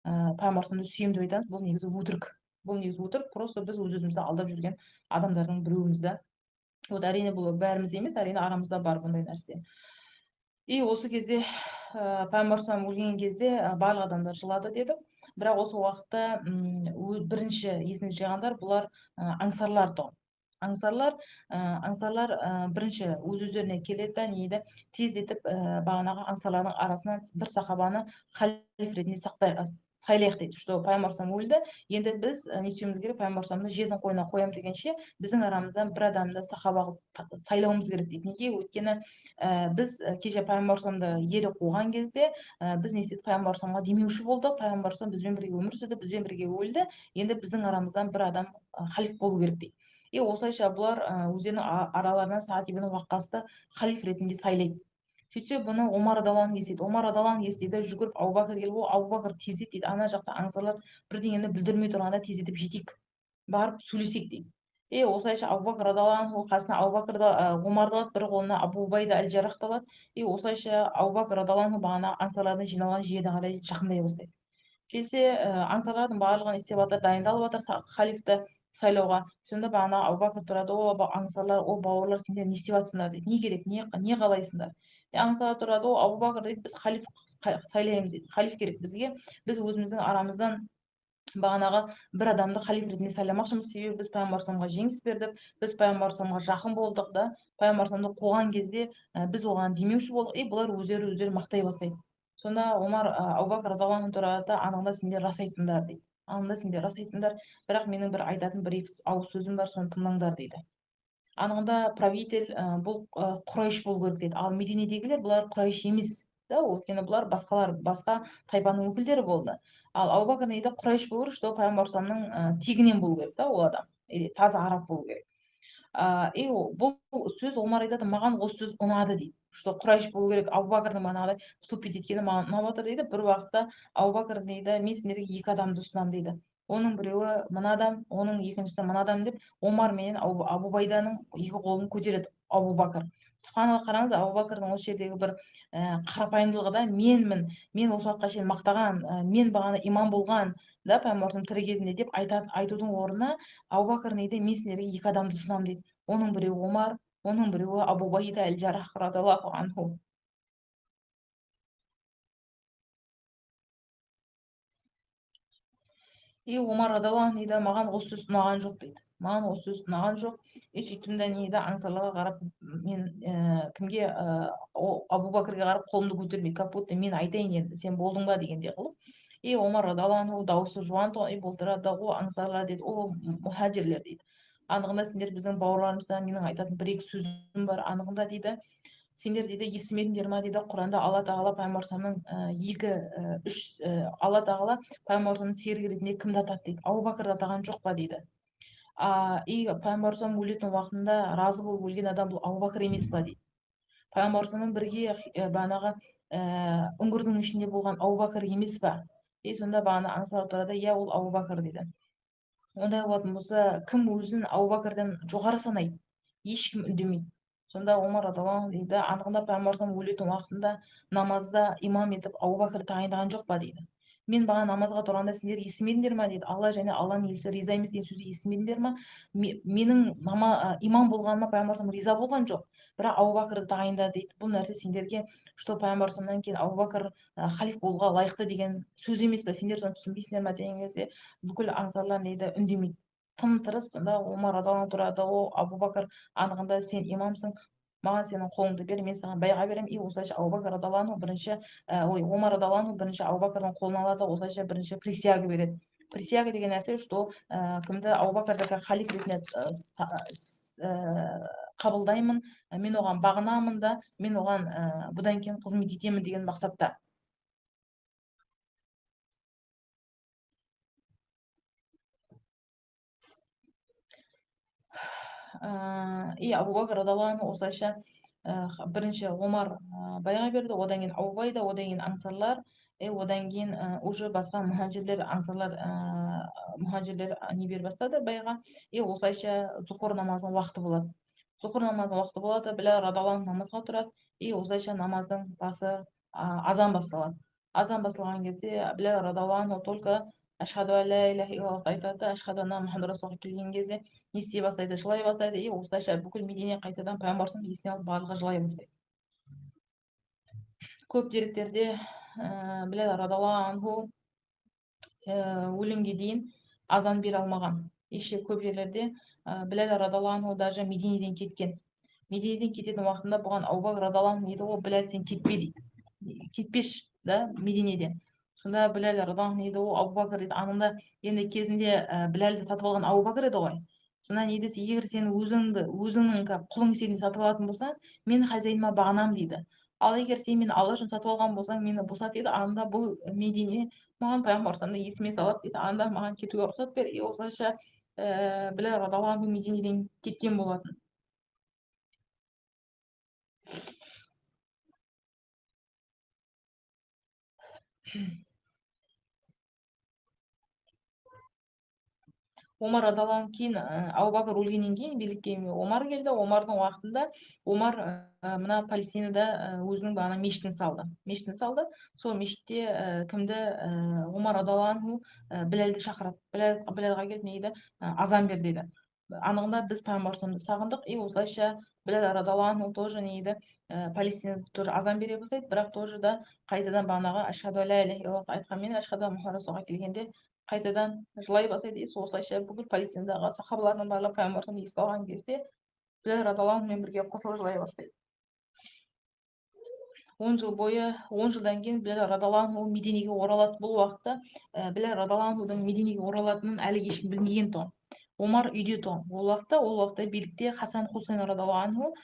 пайғамбар сүйемін деп айтамыз. Бұл негізі өтірік. Бұл негізі өтірік, просто біз өз өзімізді алдап жүрген адамдардың біреуіміз да. Вот әрине бұл бәріміз емес, әрине арамызда бар бұндай нәрсе. И осы кезде пайғамбар өлген кезде барлық адамдар жылады дедік. Бірақ осы уақытта бірінші есіне жиғандар бұлар аңсарлар тұғын. Аңсарлар бірінші өз-өздеріне келеді да не дейді, тездетіп бағанағы аңсарлардың арасынан бір сахабаны халиф ретінде сайлайық дейді, что пайғамбар өлді, енді біз не істеуіміз керек, пайғамбар жердің қойнына қоямыз дегенше біздің арамыздан бір адамды сахаба қылып сайлауымыз керек дейді. Неге? Өйткені біз кеше пайғамбар ері қуған кезде біз не істедік, пайғамбар демеуші болдық, пайғамбар бізбен бірге өмір сүрді, бізбен бірге өлді, енді біздің арамыздан бір адам халиф болу керек дейді. И осылайша бұлар өздерінің араларынан Саад ибн Уаққасты халиф ретінде сайлайды. Сөйтсе бұны Омар радиаллаху естиді. Омар радиаллаху естиді, жүгіріп Абу-Бәкір келіп, Абу-Бәкір тездет дейді, ана жақта аңсарлар бірдеңені бүлдірмей тұрғанда тездетіп жетейік, барып сөйлесейік дейді. Осылайша Абу-Бәкір радиаллаху қасына Абу-Бәкірді Омарды алады, бір қолына Абу Убайда әл-Жаррахты алады. Осылайша Абу-Бәкір радиаллаху бағана аңсарлардың жиналған жеріне қарай жақындай бастайды. Келсе аңсарлардың барлығын істеп жатыр, дайындалып жатыр халифті сайлауға. Сонда бағана Абу-Бәкір тұрады, аңсарлар, бауырлар, сендер не істеп жатсыңдар дейді, не керек, не қалайсыңдар? Аңсарлар тұрады, Абу-Бәкір дейді, біз халиф сайлаймыз дейді, халиф керек бізге, біз өзіміздің арамыздан бағанағы бір адамды халиф ретінде сайламақшымыз, себебі біз пайғамбар жеңіс бердік, біз пайғамбар жақын болдық да, пайғамбар қуған кезде біз оған демеуші болдық, бұлар өздері мақтай бастайды. Сонда Омар Абу-Бәкір радиаллаху анху тұрады да, анығында сендер рас айттыңдар дейді, анығында сендер рас айттыңдар, бірақ менің бір айтатын бір екі ауыз сөзім бар, соны тыңдаңдар дейді. Анығында правитель бұл Құрайш болу керек дейді. Ал Мединедегілер бұлар Құрайш емес да, өйткені бұлар басқа тайпаның өкілдері болды. Ал Абу-Бәкір не дейді, Құрайш болу керек, что пайғамбар тегінен болу керек да, ол адам, таза араб болу керек. Бұл сөз Омар айтады, маған осы сөз ұнады дейді, что Құрайш болу керек, Абу-Бәкірдің манағыдай вступить еткені маған ұнап отыр дейді. Бір уақытта Абу-Бәкір дейді, мен сендерге екі адамды ұсынамын дейді. Оның біреуі мына адам, оның екіншісі мына адам деп, Омар менен Абу Байданың екі қолын көтереді Абу-Бәкір. Субханалла, қараңыз, Абу-Бәкірдің осы жердегі бір қарапайымдылығы да, мен осы уақытқа шейін мақтаған, мен бағана имам болған да пайғамбарымыз тірі кезінде деп айтудың орнына Абу-Бәкір не дейді, мен сендерге екі адамды ұсынамын дейді. Оның біреуі Омар, оның біреуі Абу Убайда әл-Жаррах радиаллаху анху. Омар радиаллаху анху маған осы сөз ұнаған жоқ дейді. Маған осы сөз ұнаған жоқ. Сөйттім де не дейді, аңсарларға қарап, мен кімге, Абу-Бәкірге қарап қолымды көтермей, как будто мен айтайын енді, сен болдың ба дегендей қылып. Омар радиаллаху анху дауысы жуан бұл тұрады, аңсарлар дейді, мұхаджирлер дейді. Анығында сендер біздің бауырларымыздан менің айтатын бір екі сөзім бар, анығында дейді, сендер дейді естімедіңдер ма дейді, Құранда Алла тағала пайғамбарымның Алла тағала пайғамбарымның серігі ретінде кімді атады дейді, Абу-Бәкірді атаған жоқ па дейді. Пайғамбарымыз өлетін уақытында разы болып өлген адам бұл Абу-Бәкір емес па дейді. Пайғамбарымызбен бірге бағанағы үңгірдің ішінде болған Абу-Бәкір емес па? Сонда бағана аңсар тұрады, ол Абу-Бәкір дейді. Ондай болатын болса, кім өзін Абу-Бәкірден жоғары санайды? Ешкім үндемейді. Сонда Омар радиаллаху анху дейді, анығында пайғамбарымыз өлетін уақытында намазда имам етіп Абу-Бәкір тағайындаған жоқ па дейді. Мен бағана намазға тұрғанда сендер естімедіңдер ма дейді, Алла және Алланың елшісі риза емес деген сөзді естімедіңдер ма? Менің имам болғаныма пайғамбарымыз риза болған жоқ, бірақ Абу-Бәкірді тағайындады дейді. Бұл нәрсе сендерге, что пайғамбарымыздан кейін Абу-Бәкір халиф болуға лайықты деген сөз емес пе? Сендер соны түсінбейсіңдер ма деген кезде бүкіл аңсарлар дейді, үндемейді, тым тырыс. Сонда Омар радиаллаху анху тұрады, Абу-Бәкір, анығында сен имамсың, маған сенің қолыңды бер, мен саған байға беремін. Осылайша Абу-Бәкір радиаллаху анху бірінші Омар радиаллаху анху бірінші Абу-Бәкірдің қолын алады, осылайша бірінші присяга береді. Присяга деген нәрсе, что кімді Абу-Бәкірді халиф ретінде қабылдаймын, мен оған бағынамын да, мен оған бұдан кейін қызмет етемін деген мақсатта. Абу-Бәкір радиаллаху анху осылайша бірінші Омар байға берді, одан кейін Абу Убайда, одан кейін аңсарлар, одан кейін уже басқа мұхаджирлер не бере бастады байға. Осылайша зұхыр намазының уақыты болады. Zuhur намазы уақыты болады, Біләл радиаллаху анху намазға тұрады, и осылайша намаздың басы азан басталады. Азан басталған кезде Біләл радиаллаху анху только ашхаду ан ла иляха иллаллах айтады, ашхаду анна мұхаммад расулуллах келген кезде не істей бастайды, жылай бастайды, и осылайша бүкіл Медине қайтадан пайғамбардың есіне алып барлығы жылай бастайды. Көп деректерде Біләл радиаллаху анху өлімге дейін азан бере алмаған. Көп жерлерде Біләл радиаллаху анху даже Мединеден кеткен. Мединеден кететін уақытында бұған Абу Бакр радиаллаху анху дейді, Біләл сен кетпе дейді. Кетпеш, да, Мединеден. Сонда Біләл радиаллаху анху дейді, Абу Бакр дейді, анында енді кезінде Біләлді сатып алған Абу Бакр еді ғой. Сонда не десе, егер сен өзіңнің құлың есебінде сатып алатын болсаң, мен хозяиныма бағынамын дейді. Ал егер сен мені алла үшін сатып алған болсаң, мені босат дейді. Анда бұл Медине маған пайғамбар есіме салады дейді, анда маған кетуге рұқсат бер. Осылайша Біләл радиаллаху анху Мединеден кеткен болатын. Омар радиаллаху анху кейін Абу Бакр өлгеннен кейін билікке Омар келді. Омардың уақытында Омар мына Палестинада өзінің бағана мешітін салды. Сол мешітте кімді Омар радиаллаху анху Біләлді шақырады. Біләлға келіп не дейді, азан бер дейді. Анығында біз пайғамбарымызды сағындық, и осылайша Біләл радиаллаху анху тоже не дейді, Палестинада тоже азан бере бастайды, бірақ тоже да қайтадан бағанағы ашхаду ан ла иляха иллаллах айтқанмен ашхаду анна мұхаммад расулуллахқа келгенде қайтадан жылай бастайды. Осылайша бүкіл Палестинадағы сахабалардың барлығы пайғамбардың еске алған кезде Біләл радиаллаху анхумен бірге қосылып жылай бастайды. 10 жылдан кейін Біләл радиаллаху анху Мединеге оралады. Бұл уақытта Біләл радиаллаху анхудың Мединеге оралатынын әлі ешкім білмеген тұғын. Омар үйде тұғын. Ол уақытта билікте Хасан Хусейн радиаллаху анху,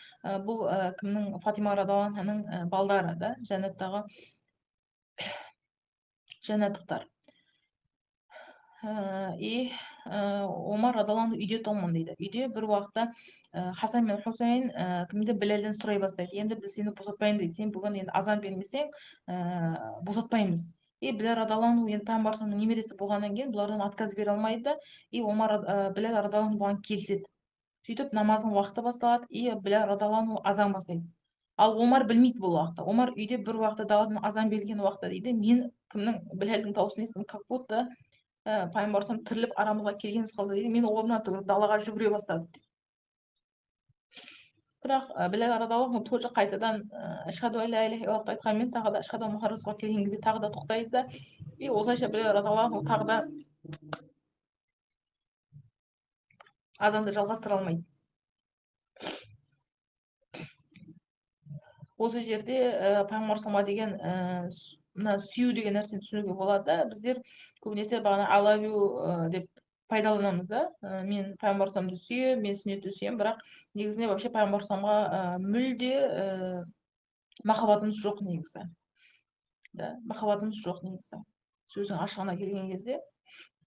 бұл кімнің, Фатима радиаллаху анханың балдары, да, жәннаттағы жәннаттықтар. Омар радиаллаху анху үйде тұғынмын дейді. Үйде бір уақытта Хасан мен Хусейн кімді Біләлден сұрай бастайды. Енді біз сені босатпаймыз дейді. Сен бүгін енді азан бермесең, босатпаймыз. Біләл радиаллаху анху енді пайғамбарымыздың немересі болғаннан кейін бұлардан отказ бере алмайды, Біләл радиаллаху анху бұған келіседі. Сөйтіп намаздың уақыты басталады, Біләл радиаллаху анху азан бастайды. Ал Омар білмейді бұл уақытта. Омар үйде бір уақытта даладан азан берілген уақытта дейді, мен кімнің Біләлдің дауысын естідім, как будто пайғамбарымыз тіріліп арамызға келген қалды дейді. Мен орнымнан тұрып далаға жүгіре бастадым. Бірақ Біләл радиаллаху анху тоже қайтадан ашхаду ан ла иляха иллаллахты айтқанмен тағы да ашхаду анна мұхаммад расулуллах келген кезде тағы да тоқтайды да, осылайша Біләл радиаллаху анху тағы да азанды жалғастыра алмайды. Осы жерде пайғамбар деген мына сүю деген нәрсені түсінуге болады да. Біздер көбінесе бағана I love you деп пайдаланамыз да. Мен пайғамбарымды сүйемін, мен сүннетті сүйемін, бірақ негізінде вообще пайғамбарымға мүлде махаббатымыз жоқ негізі. Да, махаббатымыз жоқ негізі. Сөздің ашығына келген кезде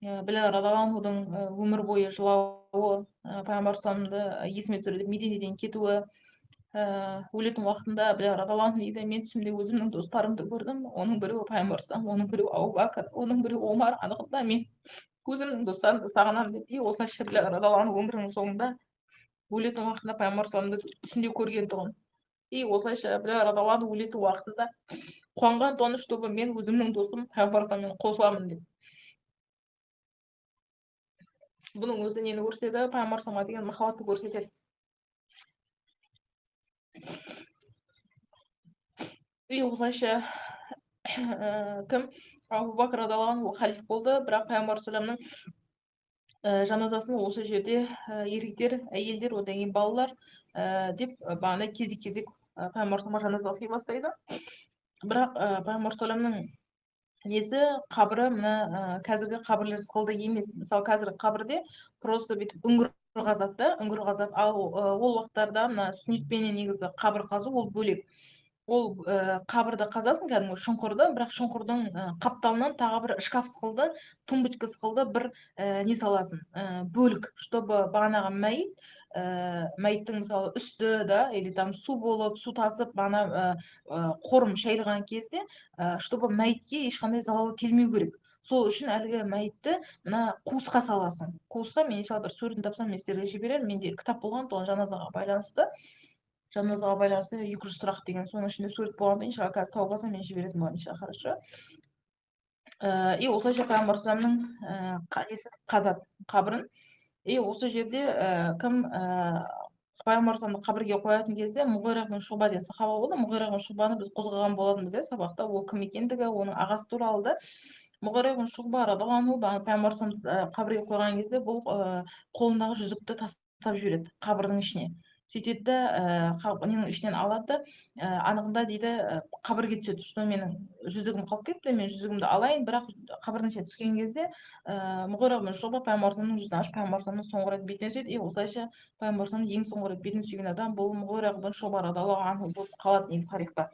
Біләл радиаллаху анхудың өмір бойы жылауы, пайғамбарымды есіме түсірді, Мединеден кетуі, өлетін уақытында Біләл радиаллаху анху дейді, мен түсімде өзімнің достарымды көрдім, оның біреуі пайғамбарым, оның біреуі Абу Бакр, оның біреуі Омар, анығында мен өзімнің достарымды сағынамын деп. Осылайша Біләл радиаллаху анху өмірінің соңында өлетін уақытында пайғамбарымды түсінде көрген тұғын. Осылайша Біләл радиаллаху анху өлетін уақытында қуанған тоныш тобы, мен өзімнің досым пайғамбарыммен қосыламын деп. Бұның өзі нені көрсетеді? Пайғамбарымға деген махаббатты көрсетеді. Осылайша кім? Абу Бакр радиаллаху анху халиф болды, бірақ пайғамбарымның жаназасын осы жерде еркектер, әйелдер, одан кейін балалар деп бағана кезек-кезек пайғамбарымға жаназа оқи бастайды. Бірақ пайғамбарымның несі, қабірі мына қазіргі қабірлер сықылды емес. Мысалы қазіргі қабірде просто бүйтіп үңгір қазады, ал ол уақыттарда мына сүннетпенен негізі қабір қазу ол бөлек. Ол қабірді қазасың, кәдімгі шұңқырды, бірақ шұңқырдың қапталынан тағы бір шкаф сықылды, тумбочка сықылды бір не саласың, бөлік, чтобы бағанағы мәйіттің мысалы үсті, да, или там су болып, су тасып, бағана қорым шайылған кезде, чтобы мәйітке ешқандай залал келмеу керек. сол үшін әлгі мәйітті мына қуысқа саласың. Қуысқа мен иншалла бір суретін тапсам мен сіздерге жіберемін. Менде кітап болған, ол жаназаға байланысты. Жаназаға байланысты 200 сұрақ деген, соның ішінде сурет болғанда иншалла қазір тауып алсам мен жіберетін боламын иншалла, хорошо. И осылайша пайғамбар саламның қазат қабірін. И осы жерде кім пайғамбар саламды қабірге қоятын кезде Мұғира ибн Шуба деген сахаба болды. Мұғира ибн Шубаны біз қозғаған болатынбыз сабақта, ол кім екендігі, оның ағасы туралы да. Мұғира ибн Шуба радиаллаху анху пайғамбар саламды қабірге қойған кезде бұл қолындағы жүзікті тастап жібереді қабірдің ішіне. Сөйтеді да ненің ішінен алады да анығында дейді қабірге түседі, что менің жүзігім қалып кетті, мен жүзігімді алайын. Бірақ қабірдің ішіне түскен кезде Мұғира ибн Шуба пайғамбар саламның жүзін ашып пайғамбар саламның соңғы рет бетіне сүйеді. И осылайша пайғамбар саламның ең соңғы рет бетін сүйген адам бұл Мұғира ибн Шуба радиаллаху анху болып қалады негізі тарихта.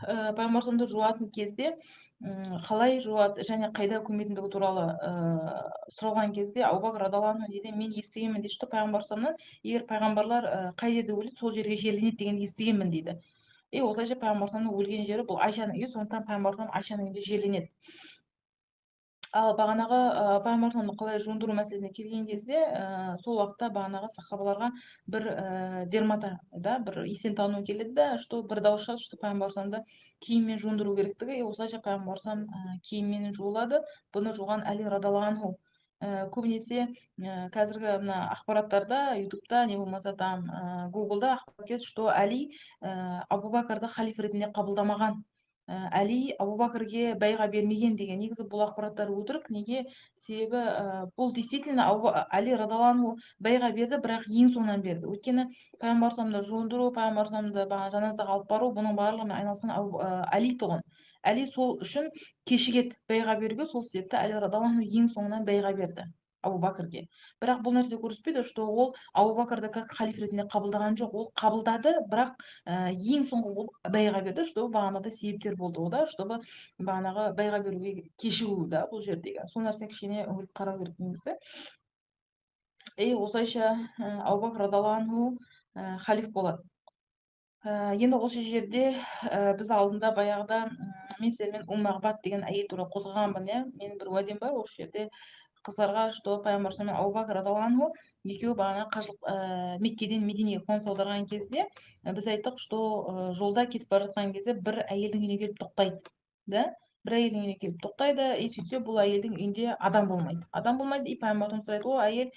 Пайғамбар саламды жуатын кезде қалай жуады және қайда көметіндігі туралы сұралған кезде Абу Бакр радиаллаху анху дейді, мен естігенмін дейді, что пайғамбар саламнан егер пайғамбарлар қай жерде өледі, сол жерге жерленеді дегенді естігенмін дейді. И осылайша пайғамбар саламның өлген жері бұл Айшаның үйі, сондықтан пайғамбар салам Айшаның үйінде жерленеді. Ал бағанағы пайғамбар саламды қалай жуындыру мәселесіне келген кезде сол уақытта бағанағы сахабаларға бір дермата да бір есен тану келеді да, что бір дауыс шығады, что пайғамбар саламды киіммен жуындыру керектігі. И осылайша пайғамбар салам киіммен жуылады. Бұны жуған Әли радиаллаху анху. Көбінесе қазіргі мына ақпараттарда, ютубта не болмаса там гуглда ақпарат келеді, что Әли Абу Бакрды халиф ретінде қабылдамаған, Әли Абу Бакрге бәйға бермеген деген. Негізі бұл ақпараттар өтірік. Неге? Себебі бұл действительно Әли радиаллаху анху бәйға берді, бірақ ең соңынан берді. Өйткені пайғамбар саламды жуындыру, пайғамбар саламды жаназаға алып бару, бұның барлығымен айналысқан Әли тұғын. Әли сол үшін кешігеді бәйға беруге, сол себепті Әли радиаллаху анху ең соңынан бәйға берді Абу Бакрге. Бірақ бұл нәрсе көрсетпейді, что ол Абу Бакрды как халиф ретінде қабылдаған жоқ. Ол қабылдады, бірақ ең соңғы болып бәйға берді, чтобы бағанағыдай себептер болды да, чтобы бағанағы бәйға беруге кешігу да бұл жердегі. Сол нәрсені кішкене үңіліп қарау керек негізі. И осылайша Абу Бакр радиаллаху анху халиф болады. Енді осы жерде біз алдында баяғыда мен сіздермен Мағбат деген әйел туралы қозғағанмын, иә. Менің бір уәдем бар осы жерде қыздарға, что пайғамбар салам мен Абу Бакр радиаллаху анху екеуі бағана қажылық Меккеден Мединеге қоныс аударған кезде біз айттық, что жолда кетіп бара жатқан кезде бір әйелдің үйіне келіп тоқтайды, да? Бір әйелдің үйіне келіп тоқтайды, и сөйтсе бұл әйелдің үйінде адам болмайды. Адам болмайды, и пайғамбарымыз сұрайды, о әйел,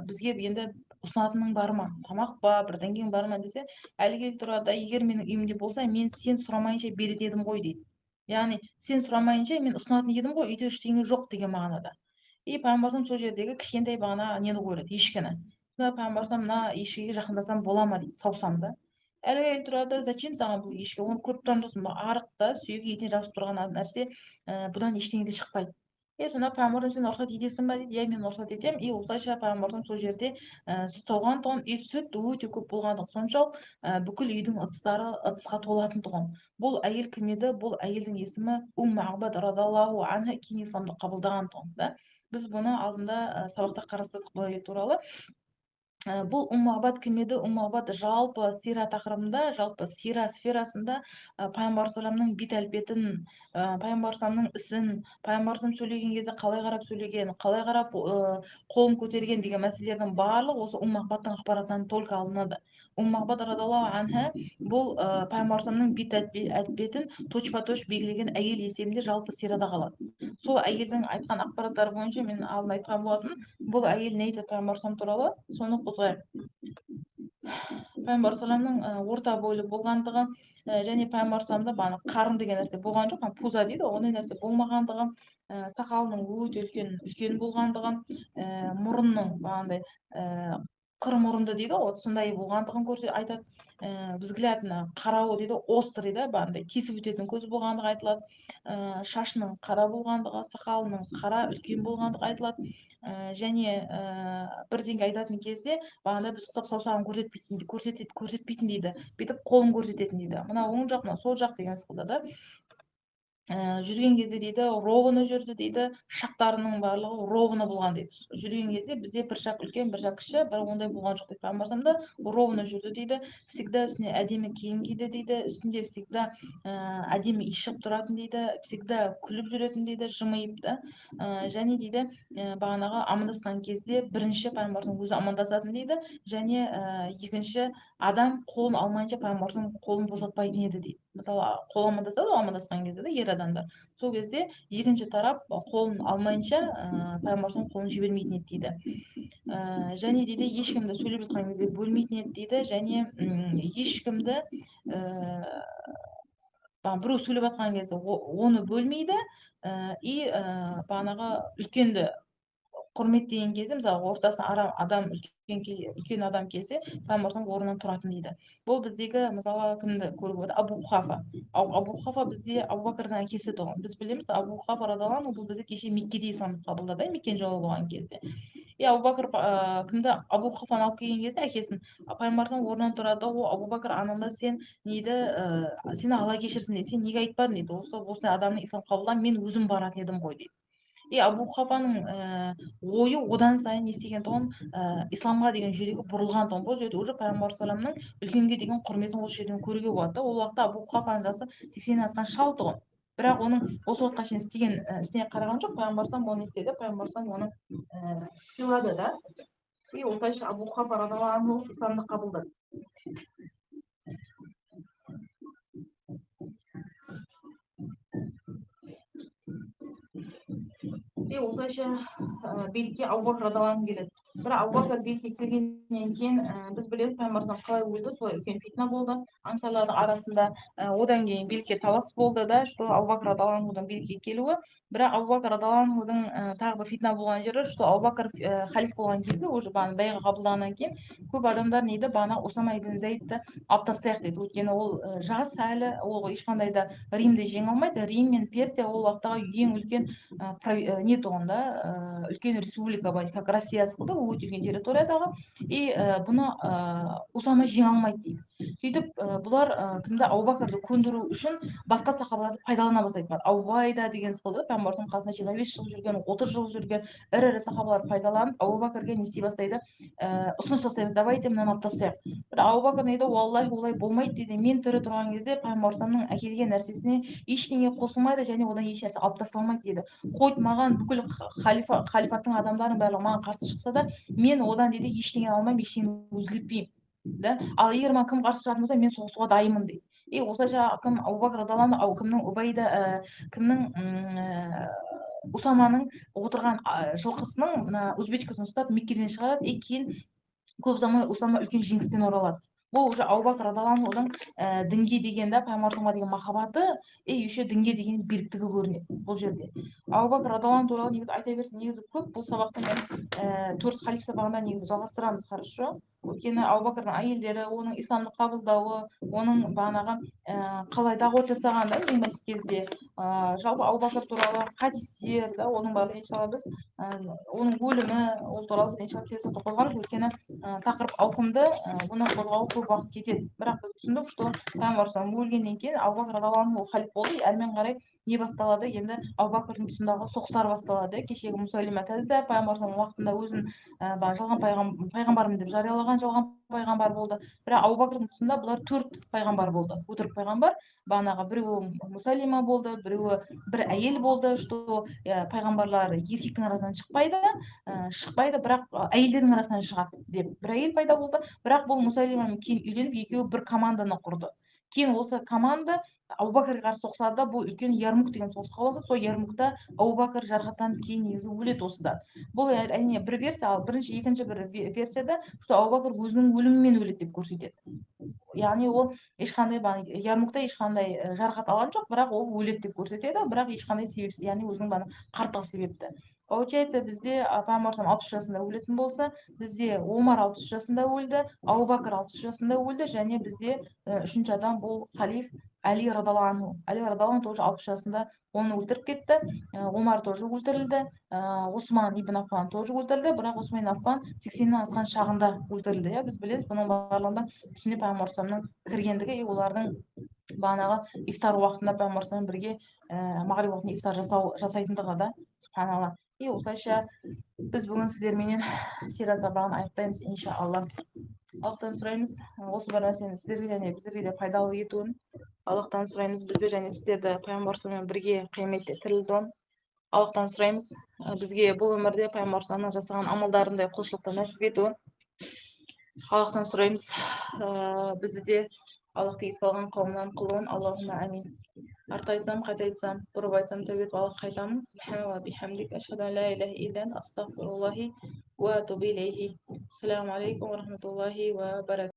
бізге енді ұсынатының бар ма, тамақ па, бірдеңең бар ма десе, әлі келіп тұрады, егер менің үйімде болса, мен сен сұрамайынша беретін едім ғой дейді. Яғни сен сұрамайынша мен ұсынатын едім ғой, үйде ештеңе жоқ деген мағынада. И пайғамбар сол жердегі кішкентай бағана нені қояды, ешкіні. Сонда пайғамбар мына ешкіге жақындасам бола ма дейді, саусам да. Әлгі әйел тұрады, зачем саған бұл ешкі, оны көріп тұрған жоқсың ба, арық та сүйегі етіне жабысып тұрған нәрсе, бұдан ештеңе де шықпайды. Сонда пайғамбарым сен рұқсат етесің ба дейді, иә мен рұқсат етемін. И осылайша пайғамбарым сол жерде сүт сауған тұғын, и сүт өте көп болғандығы соншалық бүкіл үйдің ыдыстары ыдысқа толатын тұғын. Бұл әйел кім еді? Бұл әйелдің есімі Мағбат радиаллаху анха, кейін исламды қабылдаған тұғын да. Біз бұны алдында сабақта қарастырдық бұл әйел туралы. Бұл Мағбат кім еді? Мағбат жалпы сира тақырыбында, жалпы сира сферасында пайғамбар саламның бет әлпетін, пайғамбар саламның ісін, пайғамбар салам сөйлеген кезде қалай қарап сөйлеген, қалай қарап қолын көтерген деген мәселелердің барлығы осы Мағбаттың ақпаратынан только алынады. Мағбат радиаллаху анха бұл пайғамбар саламның бет әлпетін точпа-точ белгілеген әйел есебінде жалпы сирада қалады. Сол әйелдің айтқан ақпараттары бойынша мен алдын айтқан болатын, бұл әйел не айтады пайғамбар салам туралы, соны қозғайық. Пайғамбар саламның орта бойлы болғандығы және пайғамбар саламда бағана қарын деген нәрсе болған жоқ, пуза дейді, ондай нәрсе болмағандығы, сақалының өте үлкен болғандығы, мұрынның бағандай қыр мұрынды дейді, сондай болғандығын айтады. Взгляд қарауы дейді, острый да, бағандай кесіп өтетін көз болғандығы айтылады. Шашының қара болғандығы, сақалының қара үлкен болғандығы айтылады. Және бірдеңе айтатын кезде бағана біз ұстап саусағын көрсетпейтін дейді, бүйтіп қолын көрсететін дейді. Мына оң жақ, мына сол жақ деген сықылда да. жүрген кезде дейді ровно жүрді дейді, шақтарының барлығы ровно болған дейді. Жүрген кезде бізде бір шақ үлкен, бір шақ кіші, бірақ ондай болған жоқ дейді. Пайғамбарымда ровно жүрді дейді, всегда үстіне әдемі киім киді дейді, үстінде всегда әдемі иіс шығып тұратын дейді, всегда күліп жүретін дейді, жымиып та. Және дейді бағанағы амандасқан кезде бірінші пайғамбардың өзі амандасатын дейді, және екінші адам қолын алмайынша пайғамбардың қолын босатпайтын еді дейді. Мысалы, қол амандасады ғой амандасқан кезде де ер адамдар. Сол кезде екінші тарап қолын алмайынша пайғамбардың қолын жібермейтін еді дейді. Және дейді ешкімді сөйлеп жатқан кезде бөлмейтін еді дейді, және ешкімді біреу сөйлеп жатқан кезде оны бөлмейді, и бағанағы үлкенді құрметтеген кезде, мысалы ортасына үлкен адам келсе, пайғамбарымыз орнынан тұратын дейді. Бұл біздегі мысалы кімді көруге болады? Абу Құхафа. Абу Құхафа бізде Абу Бәкірдің әкесі тұғын. Біз білеміз, Абу Құхафа радиаллаху анху бұл бізде кеше Меккеде исламды қабылдады, Меккен жолы болған кезде. Абу Бәкір кімді Абу Құхафаны алып келген кезде әкесін, пайғамбарымыз орнынан тұрады, о Абу Бәкір, ананда сен нейді сені алла кешірсін дейді, сен неге айтпадың дейді, осындай адамның ислам қабылдап мен өзім баратын едім ғой дейді. Абу Құхафаның ойы одан сайын не істеген тұғын, исламға деген жүрегі бұрылған тұғын. Бұл жерде уже пайғамбар саламның үлкенге деген құрметін осы жерден көруге болады. Ол уақытта Абу Құхафаның жасы 80 асқан шал тұғын. Бірақ оның осы уақытқа шейін істеген ісіне қараған жоқ. Пайғамбар салам оны істеді, пайғамбар салам оны сыйлады да. Осылайша Абу Құхафа радиаллаху анху исламды қабылдады. Осылайша билікке Абу Бәкір радиаллаху анху келеді. Бірақ Абу Бәкір билікке келгеннен кейін біз білеміз пайғамбарымыз қалай өлді, солай үлкен фитна болды аңсарлардың арасында. Одан кейін билікке талас болды да, что Абу Бәкір радиаллаху анхудың билікке келуі. Бірақ Абу Бәкір радиаллаху анхудың тағы бір фитна болған жері, что Абу Бәкір халиф болған кезде, уже бәйға қабылдағаннан кейін көп адамдар нейді, бағана Усама ибн Заидті алып тастайық дейді. Өйткені ол жас әлі, ол ешқандай да Римді жеңе алмайды. Рим мен Персия ол уақыттағы ең үлкен не тұғында үлкен республика бар, как Россия сықылды, ол өте үлкен территориядағы, и бұны Усама жеңе алмайды дейді. Сөйтіп бұлар кімді Абу Бәкірді көндіру үшін басқа сахабаларды пайдалана бастайды. Аубайда деген сықылды, пайғамбардың қасында 25 жыл жүрген, 30 жыл жүрген ірі сахабалар пайдаланып Абу Бәкірге не істей бастайды, ұсыныс жасайды, давайте мынаны алып тастайық. Бірақ Абу Бәкір дейді, уаллахи олай болмайды дейді, мен тірі тұрған кезде пайғамбарымның әкелген нәрсесіне ештеңе қосылмайды, және одан еш нәрсе алып тасталмайды дейді. Қойт маған бүкіл халифаттың адамдарының барлығы маған қарсы шықса да, мен одан дейді ештеңе алмаймын, ештеңе өзгертпеймін. Да? Ал егер маған кім қарсы шығатын болса, мен соғысуға дайынмын дейді. Осылайша кім Абу Бәкір радиаллаху анху, кімнің Убайда, кімнің Усаманың отырған жылқысының өзбечкасын ұстап Меккеден шығарады, кейін көп ұзамай Усама үлкен жеңіспен оралады. Бұл уже Абу Бәкір радиаллаху анхудың дінге деген да, пайғамбарымызға деген махаббаты, еще дінге деген беріктігі көрінеді бұл жерде. Абу Бәкір радиаллаху анху туралы негізі айта берсем негізі көп. Бұл сабақты мен 4 халиф сабағында негізі жалғастырамыз, хорошо. Өйткені Абу Бәкірдің әйелдері, оның исламды қабылдауы, оның бағанағы қалай дағуат жасағанда ең бірінші кезде, жалпы Абу Бәкір туралы хадистер, да, оның барлығы иншалла біз оның өлімі, ол туралы иншалла келесі сабақта қозғаймыз. Өйткені тақырып ауқымды, бұны қозғауға көп уақыт кетеді. Бірақ біз түсіндік, что пайғамбар өлгеннен кейін Абу Бәкір радиаллаху анху халиф болды, әрмен қарай не басталады, енді Абу Бәкірдің тұсындағы соғыстар басталады. Кешегі Мұсайлима кәззап пайғамбарымыздың уақытында өзін жалған пайғамбармын деп жариялаған жалған пайғамбар болды. Бірақ Абу Бәкірдің тұсында бұлар 4 пайғамбар болды. Өтірік пайғамбар. Бағанағы біреуі Мұсайлима болды, біреуі бір әйел болды, что пайғамбарлар еркектің арасынан шықпайды, бірақ әйелдердің арасынан шығады деп бір әйел пайда болды. Бірақ бұл Мұсайлимамен кейін үйленіп, екеуі бір команданы құрды. Кейін осы команда Абу Бәкірге қарсы соғысады, бұл үлкен Ярмук деген соғысқа болады. Сол Ярмукта Абу Бәкір жарақаттанып кейін негізі өледі осыдан. Бұл әрине бір версия, ал екінші бір версияда, что Абу Бәкір өзінің өлімімен өледі деп көрсетеді. Яғни ол ешқандай Ярмукта ешқандай жарақат алған жоқ, бірақ ол өледі деп көрсетеді, бірақ ешқандай себепсіз, яғни өзінің қарттығы себепті. Получается, бізде пайғамбар 60 жасында өлетін болса, бізде Омар 60 жасында өлді, Абу Бәкір 60 жасында өлді, және бізде үшінші адам бұл халиф Әли радиаллаху анху. Әли радиаллаху анху тоже 60 жасында оны өлтіріп кетті. Омар тоже өлтірілді. Осман ибн Аффан тоже өлтірілді, бірақ Осман ибн Аффан 80-нен асқан шағында өлтірілді. Біз білеміз, бұның барлығында үстіне пайғамбар кіргендігі, олардың бағанағы ифтар уақытында пайғамбарымызбен бірге мағриб уақытында ифтар жасайтындығы да, субханалла. И осылайша біз бүгін сіздерменен сира сабағын аяқтаймыз, иншалла. Аллахтан сұраймыз осы бір нәрсені сіздерге және біздерге де пайдалы етуін. Аллахтан сұраймыз біздер және сіздерді пайғамбарымызбен бірге қияметте тірілтуін. Аллахтан сұраймыз бізге бұл өмірде пайғамбарымыздың жасаған амалдарындай құлшылықты нәсіп етуін. Аллахтан сұраймыз бізді де Аллахты еске алған қауымнан қылуын. Аллахумма амин. Артта айтсам, қайта айтсам, бұрып айтсам тәубе етіп Аллахқа қайтамын. Субханалла бихамдик, ашхаду ан ла илаха илля анта, астағфируллахи ва атубу илейхи. Ассаламу алейкум ва рахматуллахи ва баракатух.